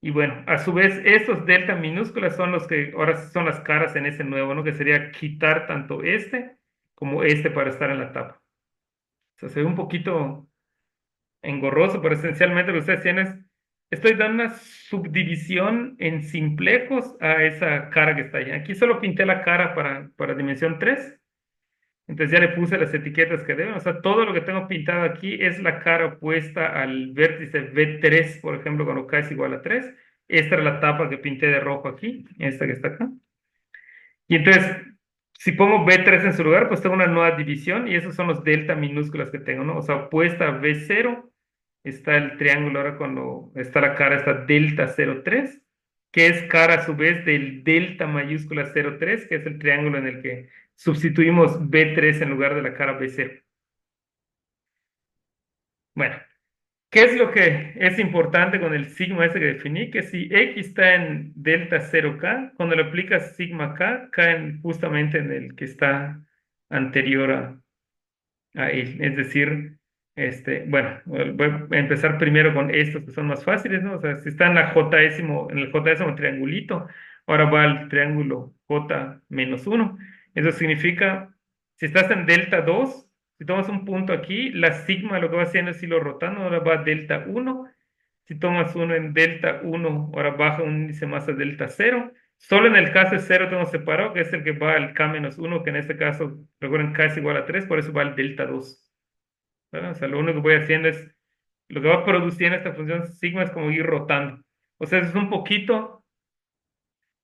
Y bueno, a su vez, estos delta minúsculas son los que ahora son las caras en ese nuevo, ¿no? Que sería quitar tanto este como este para estar en la tapa. O sea, se ve un poquito engorroso, pero esencialmente lo que ustedes tienen es, estoy dando una subdivisión en simplejos a esa cara que está ahí. Aquí solo pinté la cara para dimensión 3, entonces ya le puse las etiquetas que deben, o sea, todo lo que tengo pintado aquí es la cara opuesta al vértice V3, por ejemplo, cuando K es igual a 3. Esta era la tapa que pinté de rojo aquí, esta que está acá. Y entonces, si pongo B3 en su lugar, pues tengo una nueva división y esos son los delta minúsculas que tengo, ¿no? O sea, opuesta a B0 está el triángulo ahora cuando está la cara, está delta 0,3, que es cara a su vez del delta mayúscula 0,3, que es el triángulo en el que sustituimos B3 en lugar de la cara B0. Bueno, ¿qué es lo que es importante con el sigma ese que definí? Que si X está en delta 0K, cuando le aplicas sigma K, caen justamente en el que está anterior a él. Es decir, bueno, voy a empezar primero con estos que son más fáciles, ¿no? O sea, si está en en el J triangulito, ahora va al triángulo J menos uno. Eso significa, si estás en delta 2, si tomas un punto aquí, la sigma lo que va haciendo es irlo rotando, ahora va a delta uno. Si tomas uno en delta uno, ahora baja un índice más a delta cero. Solo en el caso de cero tengo separado, que es el que va al K menos uno, que en este caso, recuerden, K es igual a 3, por eso va al delta 2. ¿Verdad? O sea, lo único que voy haciendo es, lo que va produciendo esta función sigma es como ir rotando. O sea, eso es un poquito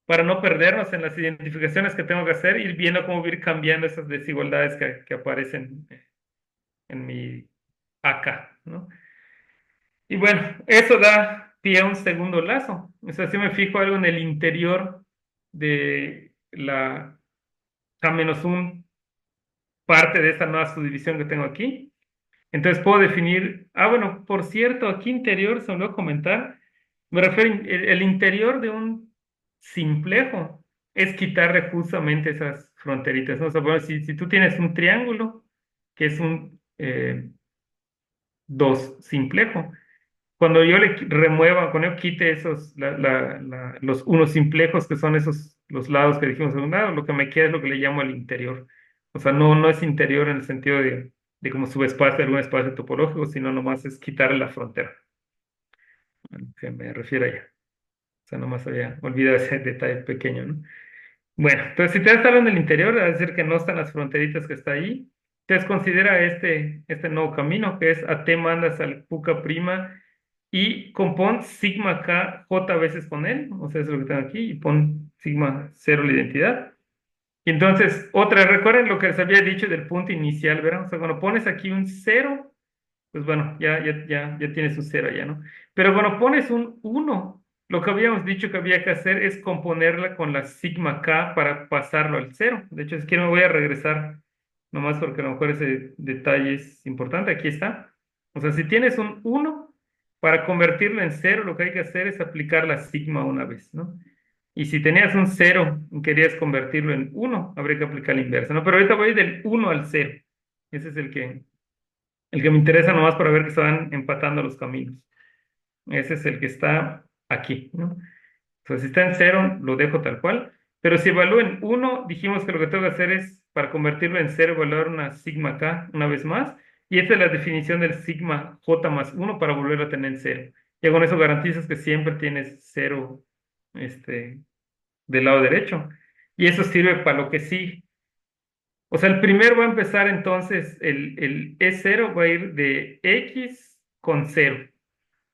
para no perdernos en las identificaciones que tengo que hacer, ir viendo cómo ir cambiando esas desigualdades que aparecen en mi AK, ¿no? Y bueno, eso da pie a un segundo lazo. O sea, si me fijo algo en el interior de la K-1 parte de esta nueva subdivisión que tengo aquí, entonces puedo definir, bueno, por cierto, aquí interior, se me olvidó comentar, me refiero, el interior de un simplejo es quitarle justamente esas fronteritas, ¿no? O sea, bueno, si tú tienes un triángulo, que es un 2 simplejo, cuando yo cuando yo quite los unos simplejos, que son esos, los lados que dijimos en un lado, lo que me queda es lo que le llamo el interior. O sea, no es interior en el sentido de como subespacio, algún espacio topológico, sino nomás es quitarle la frontera, a lo que me refiero allá. O sea, nomás había olvidado ese detalle pequeño, ¿no? Bueno, entonces si te das algo en el interior, es decir que no están las fronteritas que está ahí. Entonces considera este nuevo camino que es a t mandas al puca prima y compón sigma k j veces con él, o sea, es lo que tengo aquí, y pon sigma cero la identidad. Y entonces, recuerden lo que les había dicho del punto inicial, ¿verdad? O sea, cuando pones aquí un cero, pues bueno, ya tienes un cero allá, ¿no? Pero cuando pones un uno, lo que habíamos dicho que había que hacer es componerla con la sigma k para pasarlo al cero. De hecho, es que me voy a regresar, nomás porque a lo mejor ese detalle es importante. Aquí está. O sea, si tienes un uno, para convertirlo en cero, lo que hay que hacer es aplicar la sigma una vez, ¿no? Y si tenías un cero y querías convertirlo en uno, habría que aplicar la inversa, ¿no? Pero ahorita voy del uno al cero. Ese es el que me interesa nomás para ver que se van empatando los caminos. Ese es el que está aquí, ¿no? Entonces, si está en cero, lo dejo tal cual. Pero si evalúo en uno, dijimos que lo que tengo que hacer es, para convertirlo en cero, evaluar una sigma k una vez más. Y esta es la definición del sigma j más uno para volver a tener cero. Y con eso garantizas que siempre tienes cero del lado derecho. Y eso sirve para lo que sí. O sea, el primero va a empezar entonces, el E0 va a ir de X con cero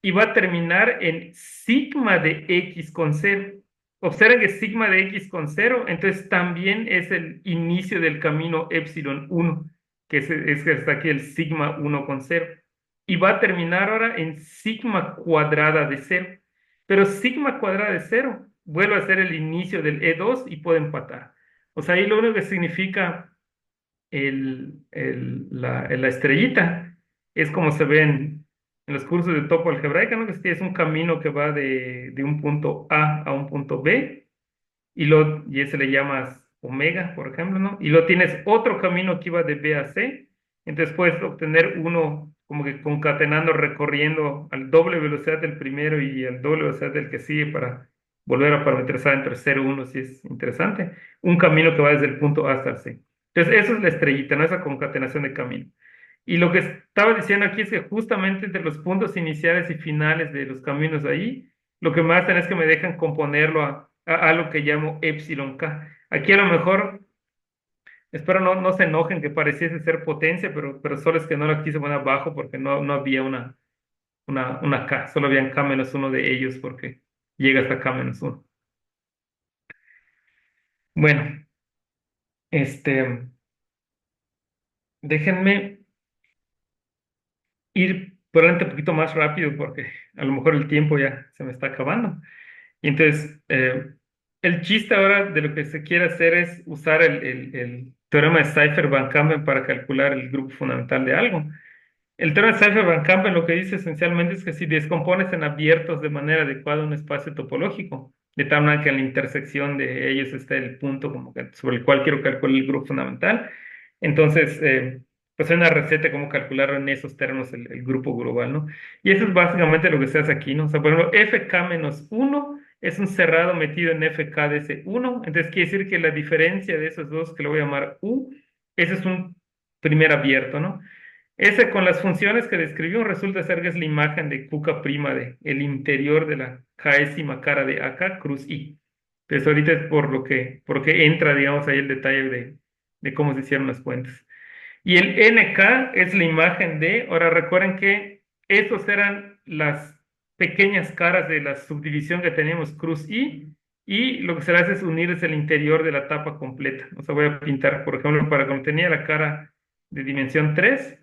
y va a terminar en sigma de X con cero. Observen que sigma de X con cero, entonces también es el inicio del camino epsilon uno, que está aquí el sigma uno con cero. Y va a terminar ahora en sigma cuadrada de cero. Pero sigma cuadrada de cero vuelve a ser el inicio del E2 y puede empatar. O sea, ahí lo único que significa la estrellita es como se ve en los cursos de topo algebraica, ¿no? Que es un camino que va de un punto A un punto B y ese le llamas omega, por ejemplo, ¿no? Y lo tienes otro camino que iba de B a C, entonces puedes obtener uno como que concatenando, recorriendo al doble velocidad del primero y al doble velocidad del que sigue para volver a parametrizar entre cero y 1, si es interesante, un camino que va desde el punto A hasta el C. Entonces, eso es la estrellita, ¿no? Esa concatenación de camino. Y lo que estaba diciendo aquí es que justamente entre los puntos iniciales y finales de los caminos ahí, lo que me hacen es que me dejan componerlo a algo que llamo epsilon k. Aquí a lo mejor, espero no se enojen que pareciese ser potencia, pero solo es que no la quise poner abajo porque no había una k, solo había k menos uno de ellos porque llega hasta k menos uno. Bueno, este, déjenme ir probablemente un poquito más rápido porque a lo mejor el tiempo ya se me está acabando. Y entonces, el chiste ahora de lo que se quiere hacer es usar el teorema de Seyferт-Van Kampen para calcular el grupo fundamental de algo. El teorema de Seyfert-Van Kampen lo que dice esencialmente es que si descompones en abiertos de manera adecuada un espacio topológico, de tal manera que en la intersección de ellos está el punto como que sobre el cual quiero calcular el grupo fundamental, entonces, pues hay una receta de cómo calcular en esos términos el grupo global, ¿no? Y eso es básicamente lo que se hace aquí, ¿no? O sea, por ejemplo, fk menos uno es un cerrado metido en fk de ese uno, entonces quiere decir que la diferencia de esos dos, que lo voy a llamar u, ese es un primer abierto, ¿no? Ese con las funciones que describimos resulta ser que es la imagen de Qk' de el interior de la késima cara de AK cruz I. Entonces ahorita es por lo que entra, digamos, ahí el detalle de cómo se hicieron las cuentas. Y el NK es la imagen ahora recuerden que esos eran las pequeñas caras de la subdivisión que teníamos cruz I, y lo que se hace es unir es el interior de la tapa completa. O sea, voy a pintar, por ejemplo, para cuando tenía la cara de dimensión 3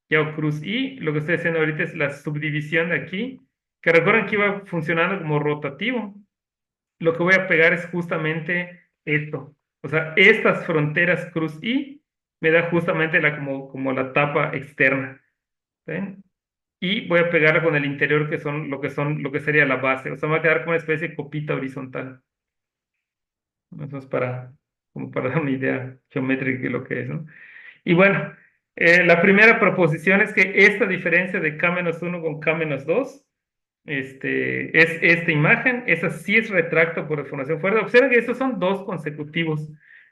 ya o cruz I, lo que estoy haciendo ahorita es la subdivisión de aquí, que recuerden que iba funcionando como rotativo. Lo que voy a pegar es justamente esto. O sea, estas fronteras cruz I me da justamente como la tapa externa. ¿Ven? Y voy a pegarla con el interior, que sería la base. O sea, me va a quedar como una especie de copita horizontal. Eso es como para dar una idea geométrica de lo que es, ¿no? Y bueno, la primera proposición es que esta diferencia de k-1 con k-2 es esta imagen. Esa sí es retracto por deformación fuerte. Observen que estos son dos consecutivos.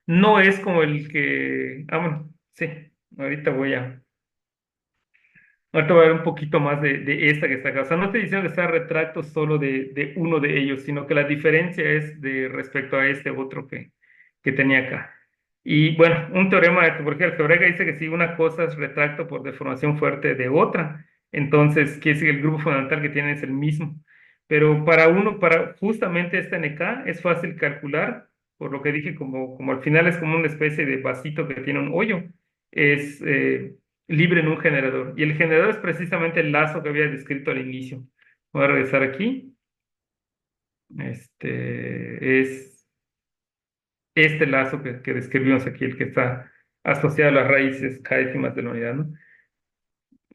No es como el que... Ah, bueno, sí. Ahorita voy a ver un poquito más de esta que está acá. O sea, no estoy diciendo que está retracto solo de uno de ellos, sino que la diferencia es de respecto a este otro que tenía acá. Y bueno, un teorema de topología algebraica dice que si una cosa es retracto por deformación fuerte de otra, entonces quiere decir que el grupo fundamental que tiene es el mismo. Pero para justamente este NK es fácil calcular, por lo que dije, como al final es como una especie de vasito que tiene un hoyo, es libre en un generador. Y el generador es precisamente el lazo que había descrito al inicio. Voy a regresar aquí. Es este lazo que describimos aquí, el que está asociado a las raíces k-décimas de la unidad, ¿no?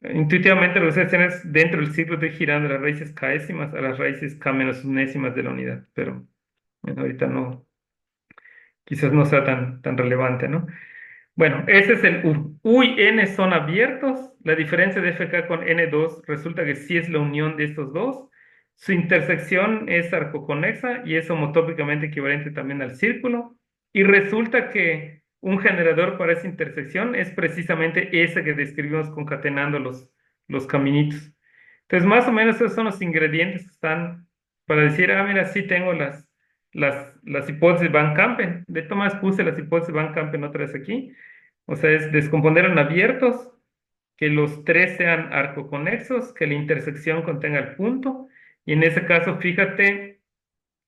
Intuitivamente lo que se hace es, dentro del ciclo estoy girando las raíces k-décimas a las raíces k menos unésimas de la unidad, pero bueno, ahorita no, quizás no sea tan relevante, ¿no? Bueno, ese es el U. U y N son abiertos. La diferencia de FK con N2 resulta que sí es la unión de estos dos. Su intersección es arcoconexa y es homotópicamente equivalente también al círculo. Y resulta que un generador para esa intersección es precisamente ese que describimos concatenando los caminitos. Entonces, más o menos esos son los ingredientes que están para decir, ah, mira, sí tengo las hipótesis Van Kampen. De todas maneras puse las hipótesis Van Kampen otra vez aquí. O sea, es descomponer en abiertos, que los tres sean arcoconexos, que la intersección contenga el punto. Y en ese caso, fíjate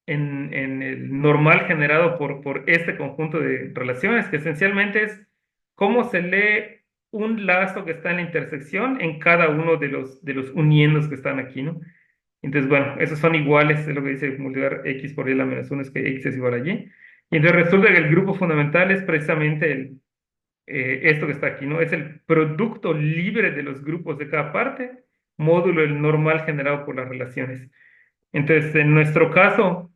en el normal generado por este conjunto de relaciones, que esencialmente es cómo se lee un lazo que está en la intersección en cada uno de los uniendos que están aquí, ¿no? Entonces, bueno, esos son iguales, es lo que dice multiplicar x por y a la menos 1, es que x es igual a y. Y entonces resulta que el grupo fundamental es precisamente esto que está aquí, ¿no? Es el producto libre de los grupos de cada parte, módulo el normal generado por las relaciones. Entonces, en nuestro caso,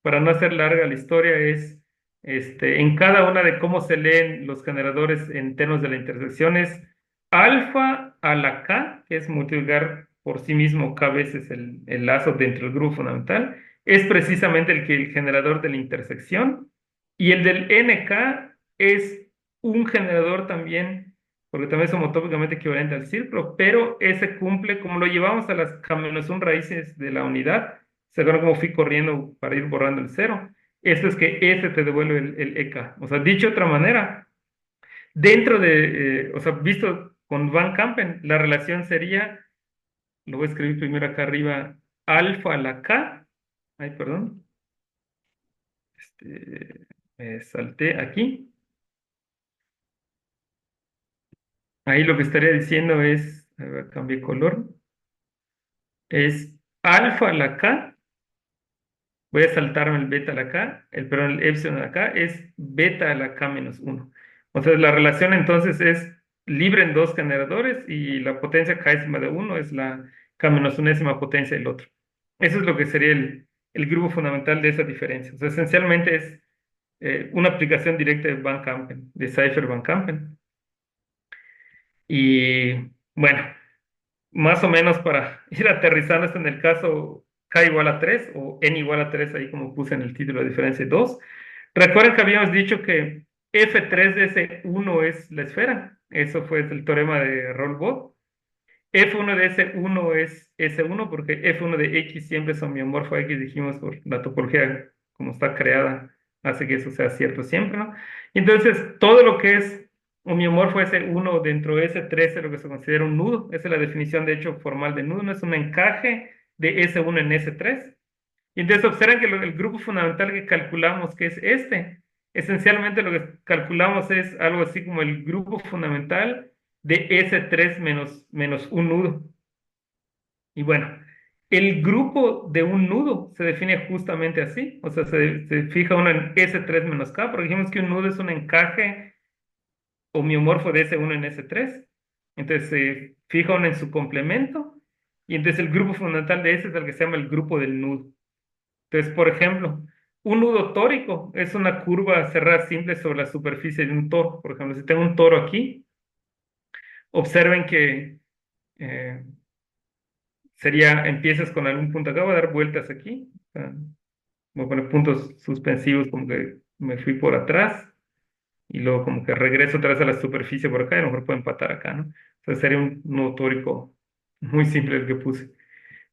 para no hacer larga la historia, es en cada una de cómo se leen los generadores en términos de la intersección es alfa a la k, que es multiplicar por sí mismo k veces el lazo dentro del grupo fundamental, es precisamente el generador de la intersección, y el del nk es un generador también, porque también es homotópicamente equivalente al círculo, pero ese cumple, como lo llevamos a las k-1 raíces de la unidad. ¿Se acuerdan cómo fui corriendo para ir borrando el cero? Esto es que ese te devuelve el EK. O sea, dicho de otra manera, dentro o sea, visto con Van Kampen, la relación sería, lo voy a escribir primero acá arriba, alfa a la K, ay, perdón, me salté aquí. Ahí lo que estaría diciendo es, a ver, cambié color, es alfa a la K. Voy a saltarme el beta a la K, perdón, el epsilon a la K es beta a la K menos uno. O sea, la relación entonces es libre en dos generadores y la potencia K-ésima de uno es la K menos unésima potencia del otro. Eso es lo que sería el grupo fundamental de esa diferencia. O sea, esencialmente es una aplicación directa de Van Kampen, de Cypher Van Kampen. Y bueno, más o menos para ir aterrizando esto en el caso k igual a 3 o n igual a 3 ahí como puse en el título de diferencia 2. Recuerden que habíamos dicho que F3 de S1 es la esfera. Eso fue el teorema de Rolle-Bot. F1 de S1 es S1 porque F1 de X siempre es homeomorfo a X, dijimos por la topología como está creada, hace que eso sea cierto siempre, ¿no? Y entonces, todo lo que es homeomorfo S1 dentro de S3 es lo que se considera un nudo. Esa es la definición, de hecho, formal de nudo, no es un encaje de S1 en S3. Y entonces observen que el grupo fundamental que calculamos, que es esencialmente lo que calculamos es algo así como el grupo fundamental de S3 menos un nudo. Y bueno, el grupo de un nudo se define justamente así, o sea, se fija uno en S3 menos K, porque dijimos que un nudo es un encaje homeomorfo de S1 en S3. Entonces se fija uno en su complemento, y entonces el grupo fundamental de ese es el que se llama el grupo del nudo. Entonces, por ejemplo, un nudo tórico es una curva cerrada simple sobre la superficie de un toro. Por ejemplo, si tengo un toro aquí, observen que eh, empiezas con algún punto acá, voy a dar vueltas aquí. Voy a poner puntos suspensivos como que me fui por atrás y luego como que regreso otra vez a la superficie por acá y a lo mejor puedo empatar acá, ¿no? Entonces sería un nudo tórico muy simple el que puse.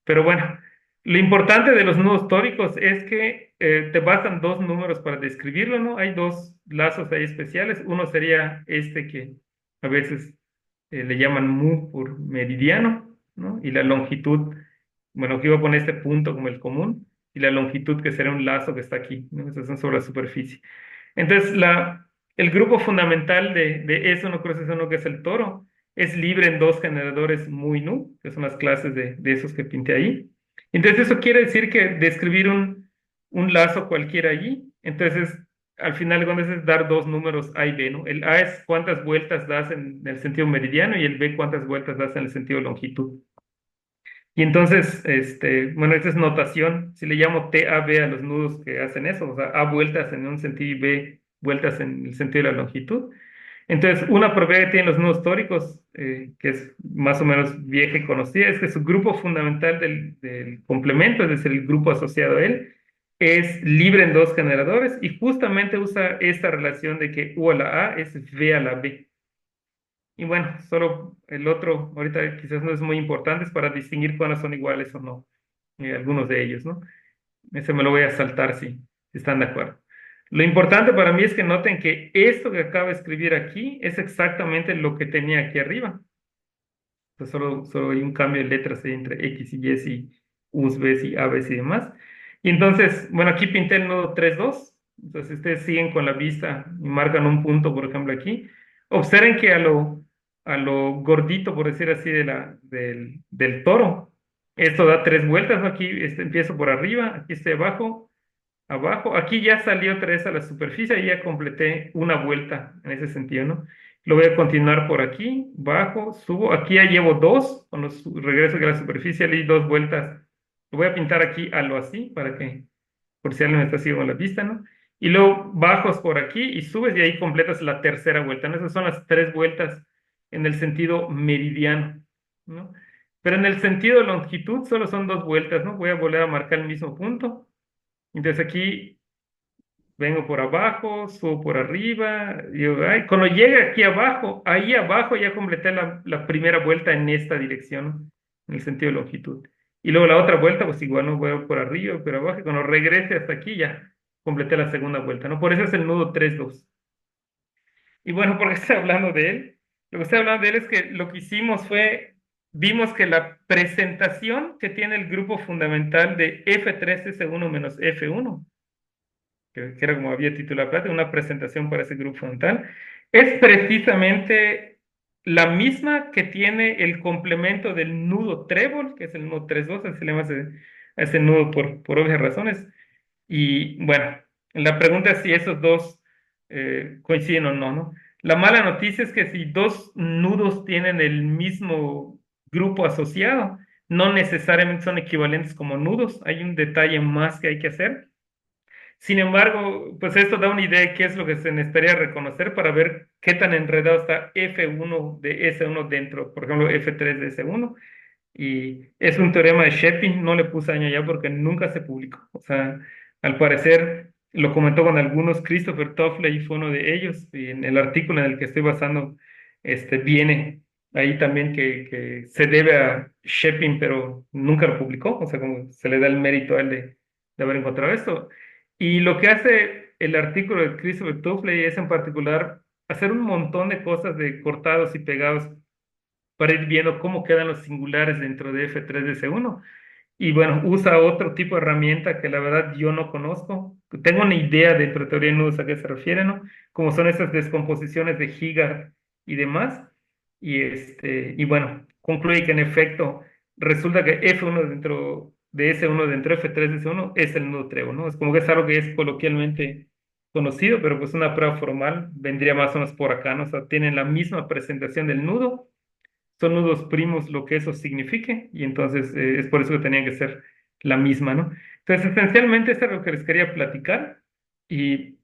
Pero bueno. Lo importante de los nudos tóricos es que te bastan dos números para describirlo, ¿no? Hay dos lazos ahí especiales. Uno sería este que a veces le llaman mu por meridiano, ¿no? Y la longitud, bueno, aquí voy a poner este punto como el común, y la longitud que será un lazo que está aquí, ¿no? Esas son sobre la superficie. Entonces, el grupo fundamental de S1 cruz S1, que es el toro, es libre en dos generadores muy nu, que son las clases de esos que pinté ahí. Entonces, eso quiere decir que describir un lazo cualquiera allí, entonces, al final, cuando es dar dos números A y B, ¿no? El A es cuántas vueltas das en el sentido meridiano y el B cuántas vueltas das en el sentido longitud. Y entonces, bueno, esta es notación, si le llamo T A B a los nudos que hacen eso, o sea, A vueltas en un sentido y B vueltas en el sentido de la longitud. Entonces, una propiedad que tienen los nudos tóricos, que es más o menos vieja y conocida, es que su grupo fundamental del complemento, es decir, el grupo asociado a él, es libre en dos generadores y justamente usa esta relación de que U a la A es V a la B. Y bueno, solo el otro, ahorita quizás no es muy importante, es para distinguir cuáles son iguales o no, algunos de ellos, ¿no? Ese me lo voy a saltar si están de acuerdo. Lo importante para mí es que noten que esto que acabo de escribir aquí es exactamente lo que tenía aquí arriba. Entonces solo hay un cambio de letras ahí entre X y Y y U's, B's y A, B's y demás. Y entonces, bueno, aquí pinté el nodo 3 2. Entonces, ustedes siguen con la vista y marcan un punto, por ejemplo, aquí. Observen que a lo gordito, por decir así, del toro, esto da tres vueltas, ¿no? Aquí empiezo por arriba, aquí estoy abajo, abajo. Aquí ya salió otra vez a la superficie y ya completé una vuelta en ese sentido, ¿no? Lo voy a continuar por aquí, bajo, subo. Aquí ya llevo dos, con los regreso a la superficie, le di dos vueltas. Lo voy a pintar aquí a lo así, para que, por si alguien me está siguiendo la vista, ¿no? Y luego bajos por aquí y subes y ahí completas la tercera vuelta, ¿no? Esas son las tres vueltas en el sentido meridiano, ¿no? Pero en el sentido de longitud solo son dos vueltas, ¿no? Voy a volver a marcar el mismo punto. Entonces aquí vengo por abajo, subo por arriba, digo, ay, cuando llegue aquí abajo, ahí abajo ya completé la primera vuelta en esta dirección, ¿no? En el sentido de longitud. Y luego la otra vuelta, pues igual no voy por arriba, por abajo, y cuando regrese hasta aquí ya completé la segunda vuelta, ¿no? Por eso es el nudo 3 2. Y bueno, ¿por qué estoy hablando de él? Lo que estoy hablando de él es que lo que hicimos fue, vimos que la presentación que tiene el grupo fundamental de F3S1 menos F1, que era como había titulado Plata, una presentación para ese grupo frontal, es precisamente la misma que tiene el complemento del nudo trébol, que es el nudo 3 2, así se le llama a ese nudo por obvias razones. Y bueno, la pregunta es si esos dos coinciden o no, ¿no? La mala noticia es que si dos nudos tienen el mismo grupo asociado, no necesariamente son equivalentes como nudos. Hay un detalle más que hay que hacer. Sin embargo, pues esto da una idea de qué es lo que se necesitaría reconocer para ver qué tan enredado está F1 de S1 dentro, por ejemplo, F3 de S1. Y es un teorema de Shepin, no le puse año ya porque nunca se publicó. O sea, al parecer lo comentó con algunos, Christopher Toffley fue uno de ellos, y en el artículo en el que estoy basando, viene ahí también que se debe a Shepin, pero nunca lo publicó, o sea, como se le da el mérito a él de haber encontrado esto. Y lo que hace el artículo de Christopher Toffley es en particular hacer un montón de cosas de cortados y pegados para ir viendo cómo quedan los singulares dentro de F3DS1. Y bueno, usa otro tipo de herramienta que la verdad yo no conozco. Tengo una idea de teoría de nudos a qué se refiere, ¿no? Como son esas descomposiciones de Higard y demás. Y bueno, concluye que en efecto resulta que F1 dentro de S1 dentro de F3DS1 es el nudo trébol, ¿no? Es como que es algo que es coloquialmente conocido, pero pues una prueba formal vendría más o menos por acá, ¿no? O sea, tienen la misma presentación del nudo, son nudos primos lo que eso signifique, y entonces es por eso que tenían que ser la misma, ¿no? Entonces, esencialmente, esto es lo que les quería platicar, y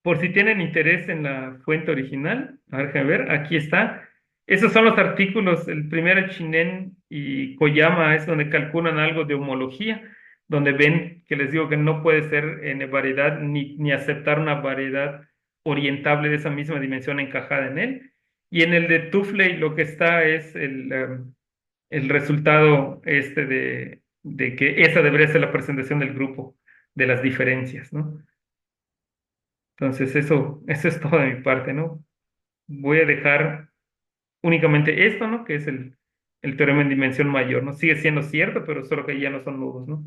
por si tienen interés en la fuente original, a ver, déjenme ver, aquí está. Esos son los artículos, el primero Chinen y Koyama es donde calculan algo de homología, donde ven que les digo que no puede ser en variedad ni aceptar una variedad orientable de esa misma dimensión encajada en él. Y en el de Tufley lo que está es el resultado de que esa debería ser la presentación del grupo, de las diferencias, ¿no? Entonces, eso es todo de mi parte, ¿no? Voy a dejar únicamente esto, ¿no? Que es el teorema en dimensión mayor, ¿no? Sigue siendo cierto, pero solo que ya no son nudos, ¿no?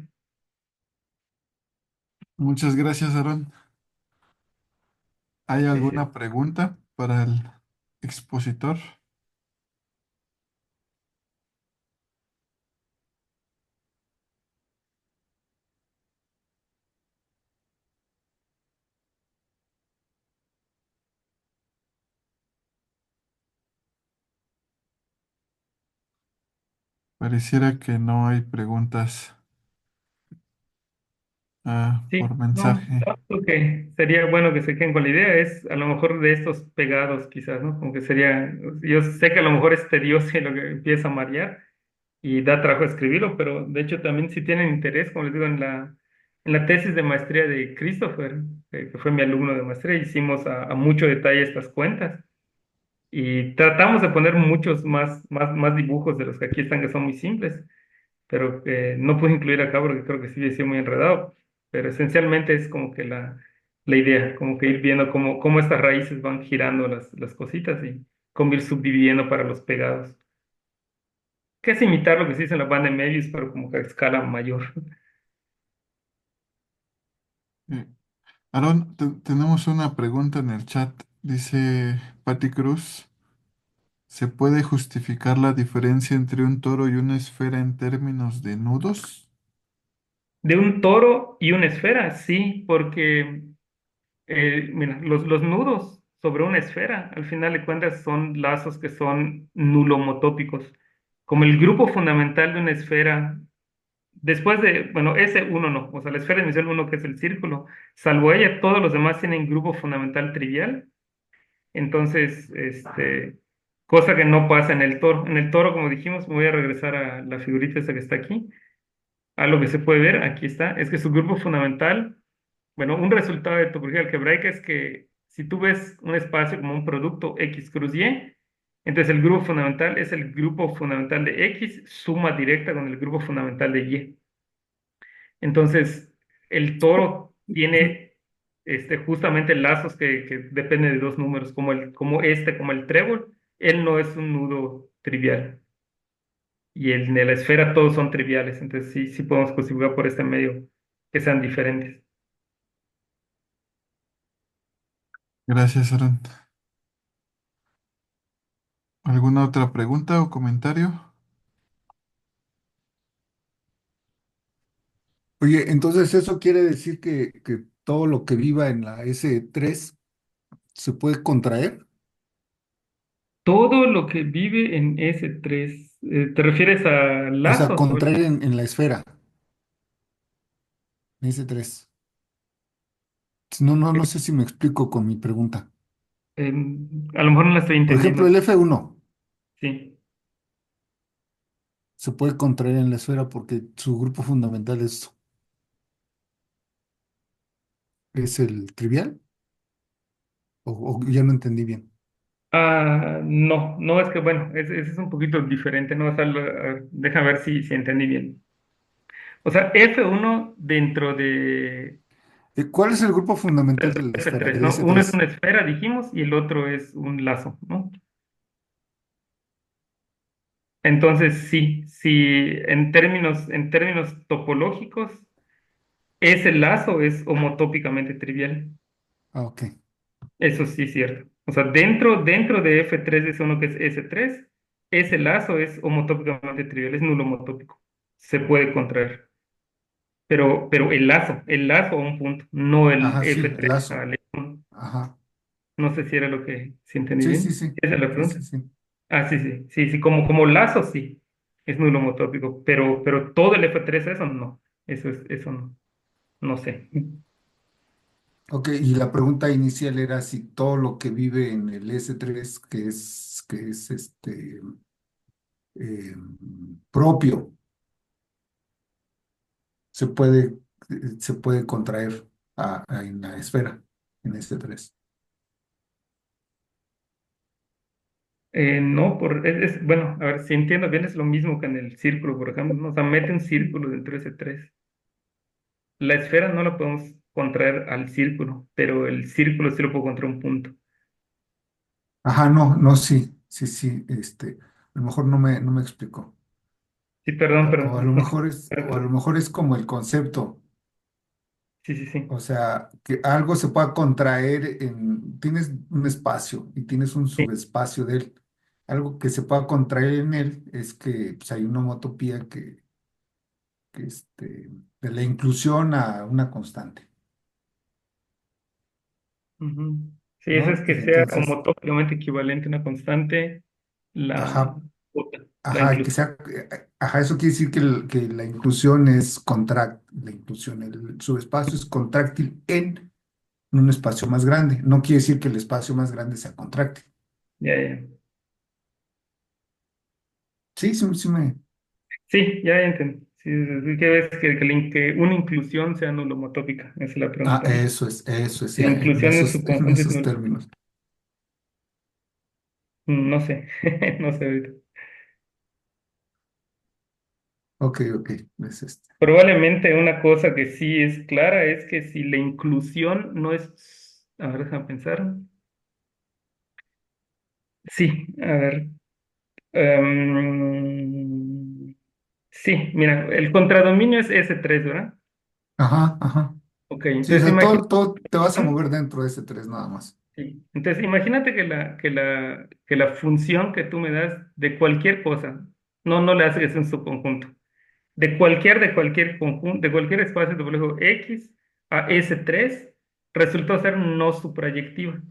Muchas gracias, Aaron. ¿Hay Sí, sí. alguna pregunta para el expositor? Pareciera que no hay preguntas Sí, por no, mensaje. creo que sería bueno que se queden con la idea, es a lo mejor de estos pegados quizás, ¿no? Como que sería, yo sé que a lo mejor es tedioso y lo que empieza a marear y da trabajo escribirlo, pero de hecho también si tienen interés, como les digo, en la tesis de maestría de Christopher, que fue mi alumno de maestría, hicimos a mucho detalle estas cuentas y tratamos de poner muchos más dibujos de los que aquí están, que son muy simples, pero que no pude incluir acá porque creo que sí hubiese sido muy enredado. Pero esencialmente es como que la idea, como que ir viendo cómo estas raíces van girando las cositas y cómo ir subdividiendo para los pegados. Que es imitar lo que se dice en la banda de medios, pero como que a escala mayor. Eh, Aaron, tenemos una pregunta en el chat. Dice Patty Cruz, ¿se puede justificar la diferencia entre un toro y una esfera en términos de nudos? De un toro y una esfera, sí, porque mira, los nudos sobre una esfera, al final de cuentas, son lazos que son nulomotópicos. Como el grupo fundamental de una esfera. Después de, bueno, ese uno no, o sea, la esfera de dimensión uno que es el círculo, salvo ella, todos los demás tienen grupo fundamental trivial. Entonces, cosa que no pasa en el toro. En el toro, como dijimos, me voy a regresar a la figurita esa que está aquí. A lo que se puede ver, aquí está, es que su grupo fundamental, bueno, un resultado de topología algebraica es que si tú ves un espacio como un producto X cruz Y, entonces el grupo fundamental es el grupo fundamental de X, suma directa con el grupo fundamental de Y. Entonces, el toro tiene justamente lazos que dependen de dos números, como el trébol, él no es un nudo trivial. Y el de la esfera todos son triviales. Entonces, sí podemos configurar por este medio que sean diferentes. Gracias, Aaron. ¿Alguna otra pregunta o comentario? Oye, entonces eso quiere decir que todo lo que viva en la S3 se puede contraer, Todo lo que vive en S3, ¿te refieres a o sea, lazos? contraer en la esfera, en S3. No, no, no sé si me explico con mi pregunta. A lo mejor no la estoy Por ejemplo, entendiendo. el F1 Sí. se puede contraer en la esfera porque su grupo fundamental es el trivial, o ya no entendí bien. No, no es que, bueno, ese es un poquito diferente, ¿no? O sea, déjame ver si entendí bien. O sea, F1 ¿Cuál es el grupo fundamental dentro de la de esfera, F3, del ¿no? Uno es S3? una esfera, dijimos, y el otro es un lazo, ¿no? Entonces, sí, en términos topológicos, ese lazo es homotópicamente trivial. Ah, ok. Eso sí es cierto. O sea, dentro de F3 es uno que es S3, ese lazo es homotópicamente trivial, es nulo homotópico. Se puede contraer. Pero el lazo a un punto, no el Ajá, sí, el F3 lazo. al E1. Ajá. No sé si era lo que, si entendí Sí, sí, bien. sí. Esa es la Sí, pregunta. sí, sí. Ah, sí, como lazo sí, es nulo homotópico, pero todo el F3 eso no, eso no, no sé. Ok, y la pregunta inicial era si todo lo que vive en el S3, que es eh, propio, se puede, se puede contraer en la esfera, en S3. No, bueno, a ver, si entiendo bien, es lo mismo que en el círculo, por ejemplo, ¿no? O sea, mete un círculo dentro de ese tres. La esfera no la podemos contraer al círculo, pero el círculo sí lo puedo contraer un punto. Ajá, no, no, sí, sí, sí, a lo mejor no me explicó. Sí, perdón, pero O a lo mejor o a lo mejor es como el concepto. sí, sí, sí, O sea, que algo se pueda contraer tienes un espacio y tienes un sí. subespacio de él. Algo que se pueda contraer en él es que pues, hay una homotopía que de la inclusión a una constante, Ujú. Sí, eso es ¿no? que Y sea entonces, homotópicamente equivalente a una constante, la, ajá, la ajá, y que inclusión. sea, ajá, eso quiere decir que la inclusión es la inclusión, el subespacio es contráctil en un espacio más grande. No quiere decir que el espacio más grande sea contráctil. Ya, ya. Sí, sí, sí Sí, ya entendí. Sí, sí, sí, que ves que una inclusión sea nulomotópica. Esa es la Ah, pregunta, ¿no? eso es, Si la inclusión en su en conjunto es esos nulo. términos. No sé, no sé ahorita. Ok, ok, es Probablemente una cosa que sí es clara es que si la inclusión no es, a ver, déjame pensar. Sí, a ver. Sí, mira, el contradominio es S3, ¿verdad? Ajá, ajá. Ok, Sí, o entonces sea, imagínate, todo te vas a mover dentro de ese tres nada más. sí, entonces imagínate que la función que tú me das de cualquier cosa, no le haces en su conjunto, de cualquier conjunto, de cualquier espacio W X a S3 resultó ser no suprayectiva.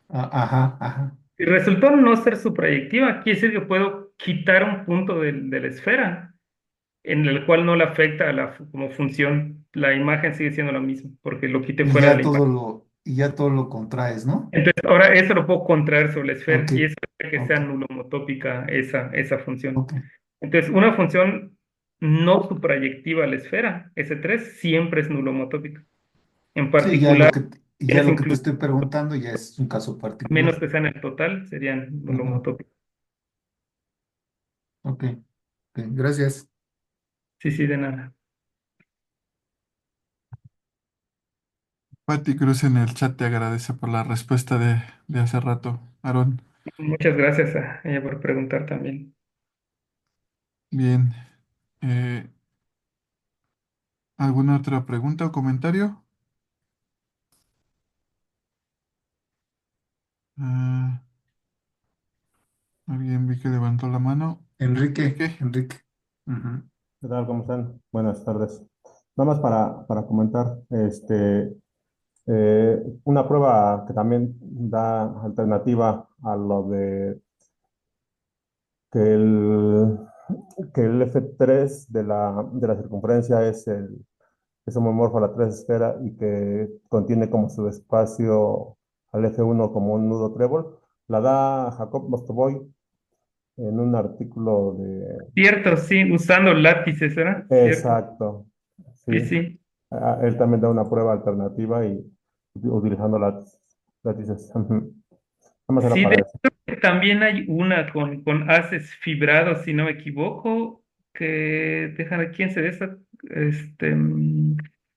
Ah, ajá, ajá. Si resultó no ser suprayectiva, quiere decir que puedo quitar un punto de la esfera en el cual no le afecta como función. La imagen sigue siendo la misma, porque lo quité fuera de la imagen. Y ya todo lo contraes, ¿no? Entonces, ahora eso lo puedo contraer sobre la esfera Ok, y eso hace que sea ok, nulomotópica esa función. ok. Entonces, una función no suprayectiva a la esfera, S3, siempre es nulomotópica. En Sí, particular, ya es lo que te incluso, estoy preguntando ya es un caso a menos particular. que sea en el total, serían Ajá. nulomotópicas. Ok, ok, gracias. Sí, sí, de nada. Pati Cruz en el chat te agradece por la respuesta de hace rato, Aarón. Muchas gracias a ella por preguntar también. Bien. eh, ¿Alguna otra pregunta o comentario? Ah, alguien vi que levantó la mano. Enrique. Enrique. Ujú. ¿Qué tal? ¿Cómo están? Buenas tardes. Nada más para comentar, una prueba que también da alternativa a lo de que el, que el F3 de la circunferencia es homomorfo a la tres esfera y que contiene como subespacio al F1 como un nudo trébol, la da Jacob Mostovoy en un artículo de... Cierto, sí, usando lápices, ¿verdad? Cierto. Exacto, Sí, sí. sí. Él también da una prueba alternativa y utilizando látices. Nada más era Sí, de para eso. hecho, también hay una con haces fibrados, si no me equivoco, que déjame quién se de esa,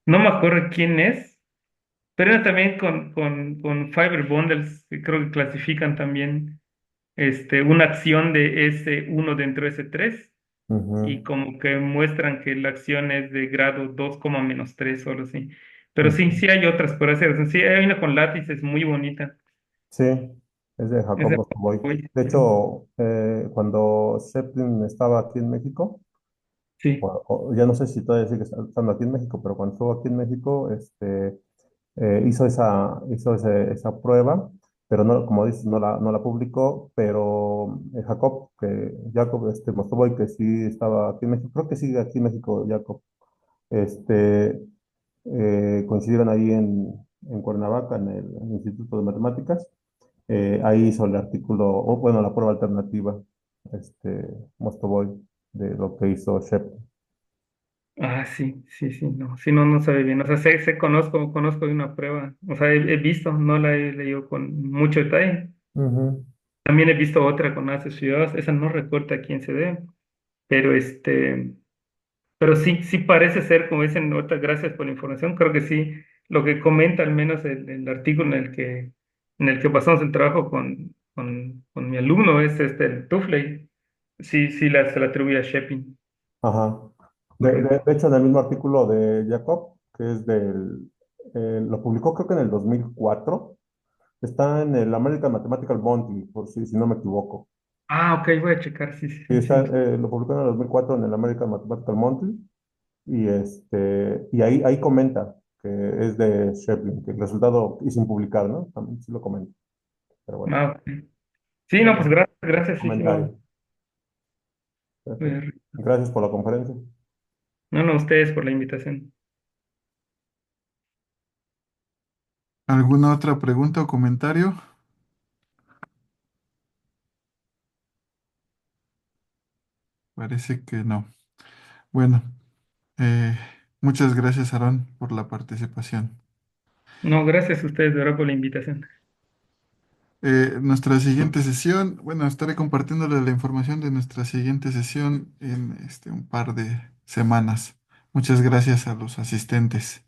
no me acuerdo quién es, pero era también con Fiber Bundles, que creo que clasifican también una acción de S1 dentro de S3 y Ujú, como que muestran que la acción es de grado 2, -3 o algo así. Pero sí, ujú. sí hay otras por hacer. Sí, hay una con lápices muy bonita. Sí, es de Es de Jacobo Boy. De sí. hecho, cuando Zeppelin estaba aquí en México, Sí. o ya no sé si todavía sigue estando aquí en México, pero cuando estuvo aquí en México, hizo esa prueba, pero no, como dices, no la publicó, pero Jacob, Mostovoy, que sí estaba aquí en México, creo que sigue aquí en México, Jacob, este, coincidieron ahí en Cuernavaca, en el Instituto de Matemáticas, ahí hizo el artículo, o bueno, la prueba alternativa, Mostovoy, de lo que hizo Shep. Ah, sí, sí, sí, no, sí, no sabe bien. O sea, conozco de una prueba. O sea, he visto, no la he leído con mucho detalle, Ujú. También he visto otra con asociados, esa no recuerdo a quién se dé, pero pero sí, sí parece ser, como dicen, otra, gracias por la información, creo que sí, lo que comenta al menos el artículo en el que pasamos el trabajo con mi alumno es el Tufley, sí, sí se la atribuye a Shepin, Ajá. correcto. De hecho, en el mismo artículo de Jacob, que es lo publicó creo que en el 2004, está en el American Mathematical Monthly, por si no me equivoco. Ah, ok, voy a checar, sí, sí, Y sí, está, sí. lo publicó en el 2004 en el American Mathematical Monthly, y ahí comenta que es de Shevlin, que el resultado, y sin publicar, ¿no? También sí lo comenta, pero bueno, Ah, ok. Sí, no, pues bueno, gracias, gracias, sí, sí, comentario. Perfecto. eh, Gracias por la conferencia. no, no, ustedes por la invitación. ¿Alguna otra pregunta o comentario? Parece que no. Bueno, eh, muchas gracias, Aarón, por la participación. No, gracias a ustedes, de verdad, por la invitación. Nuestra siguiente sesión, bueno, estaré compartiéndole la información de nuestra siguiente sesión en un par de semanas. Muchas gracias a los asistentes.